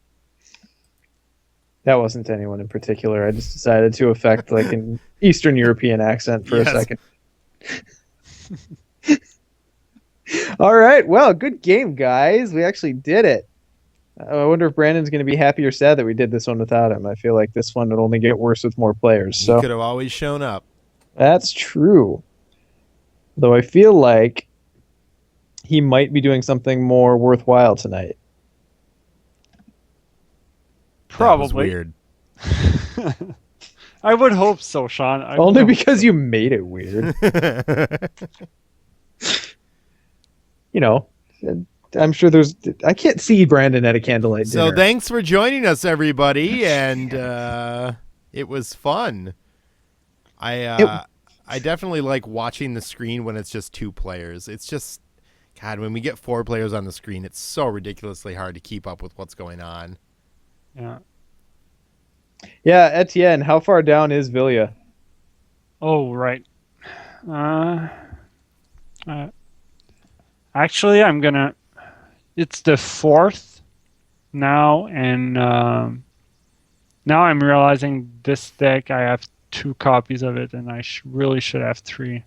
S2: That wasn't anyone in particular. I just decided to affect like an Eastern European accent for
S1: Yes.
S2: a second. All right. Well, good game, guys. We actually did it. I wonder if Brandon's going to be happy or sad that we did this one without him. I feel like this one would only get worse with more players.
S1: You
S2: So
S1: could have always shown up.
S2: that's true. Though I feel like he might be doing something more worthwhile tonight.
S1: That was
S3: Probably.
S1: weird.
S3: I would hope so, Sean. I
S2: Only
S3: would hope
S2: because
S3: so.
S2: you made it weird. You know, I'm sure I can't see Brandon at a candlelight
S1: So
S2: dinner.
S1: thanks for joining us, everybody, and it was fun. I definitely like watching the screen when it's just 2 players. It's just, God, when we get 4 players on the screen, it's so ridiculously hard to keep up with what's going on.
S3: Yeah.
S2: Yeah, Etienne, how far down is Villa?
S3: Oh, right. Actually, I'm gonna. It's the 4th now, and now I'm realizing this deck. I have 2 copies of it, and I really should have 3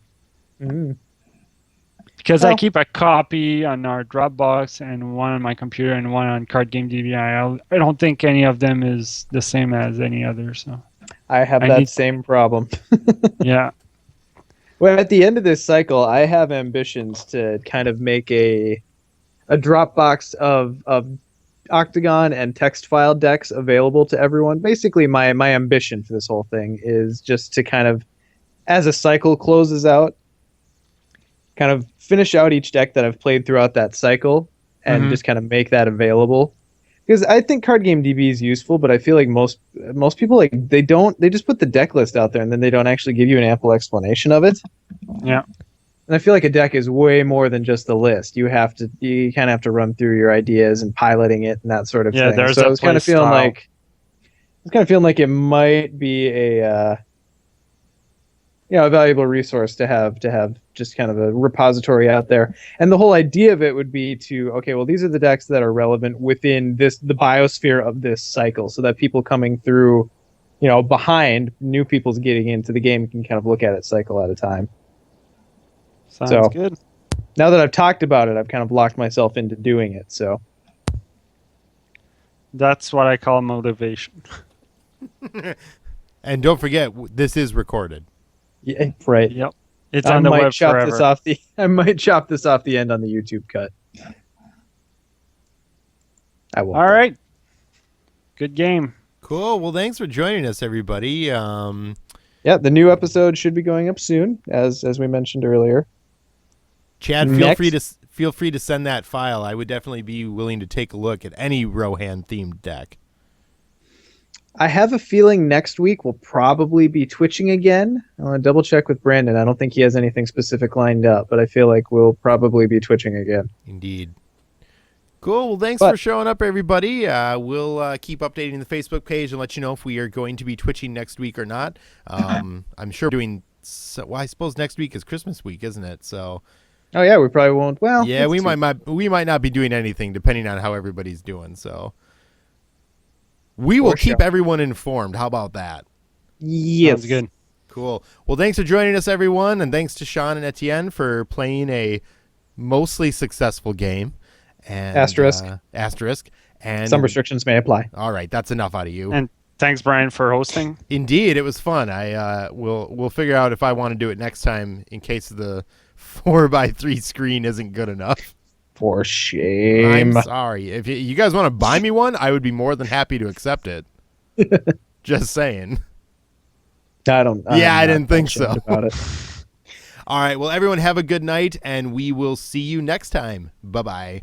S3: because I
S2: Well.
S3: keep a copy on our Dropbox and one on my computer and one on Card Game DVI. I don't think any of them is the same as any other. So
S2: I have
S3: I
S2: that
S3: need-
S2: same problem.
S3: yeah,
S2: Well, at the end of this cycle, I have ambitions to kind of make a Dropbox of Octagon and text file decks available to everyone. Basically, my ambition for this whole thing is just to kind of, as a cycle closes out, kind of finish out each deck that I've played throughout that cycle and just kind of make that available. Because I think Card Game DB is useful, but I feel like most people they just put the deck list out there and then they don't actually give you an ample explanation of it.
S3: Yeah.
S2: And I feel like a deck is way more than just the list. You kind of have to run through your ideas and piloting it and that sort of thing.
S3: there's
S2: So
S3: a
S2: I was kind of
S3: play
S2: feeling
S3: style.
S2: like it might be a a valuable resource to have just kind of a repository out there. And the whole idea of it would be to, okay, well, these are the decks that are relevant within the biosphere of this cycle, so that people coming through, behind, new people's getting into the game can kind of look at it cycle at a time.
S3: Sounds good.
S2: Now that I've talked about it, I've kind of locked myself into doing it. So
S3: That's what I call motivation.
S1: And don't forget, this is recorded.
S2: yeah, right.
S3: Yep. It's on the web forever.
S2: I might chop this off the end on the YouTube cut. I won't.
S3: All right. Good game.
S1: Cool. Well, thanks for joining us, everybody.
S2: Yeah, the new episode should be going up soon, as we mentioned earlier.
S1: Chad,
S2: Next.
S1: feel free to send that file. I would definitely be willing to take a look at any Rohan themed deck.
S2: I have a feeling next week we'll probably be twitching again. I want to double check with Brandon. I don't think he has anything specific lined up, but I feel like we'll probably be twitching again.
S1: Indeed. Cool. Well, thanks
S2: But-
S1: for showing up, everybody. We'll keep updating the Facebook page and let you know if we are going to be twitching next week or not. I'm sure we're doing. Well, I suppose next week is Christmas week, isn't it? So
S2: Oh yeah, we probably won't. Well,
S1: yeah,
S2: let's see.
S1: we might not be doing anything depending on how everybody's doing. So we will
S2: For
S1: keep
S2: sure.
S1: everyone informed. How about that?
S2: Yes.
S3: Sounds good.
S1: Cool. Well, thanks for joining us, everyone, and thanks to Sean and Etienne for playing a mostly successful game. And,
S2: Asterisk.
S1: Asterisk. And
S2: Some restrictions may apply.
S1: All right, that's enough out of you.
S3: And thanks, Brian, for hosting.
S1: Indeed, it was fun. We'll figure out if I want to do it next time in case the 4x3 screen isn't good enough.
S2: For shame.
S1: I'm sorry. If you guys want to buy me one, I would be more than happy to accept it. Just saying.
S2: I don't.
S1: Yeah, I
S2: I'm not
S1: didn't think
S2: ashamed
S1: so.
S2: About it.
S1: All right. Well, everyone have a good night, and we will see you next time. Bye-bye.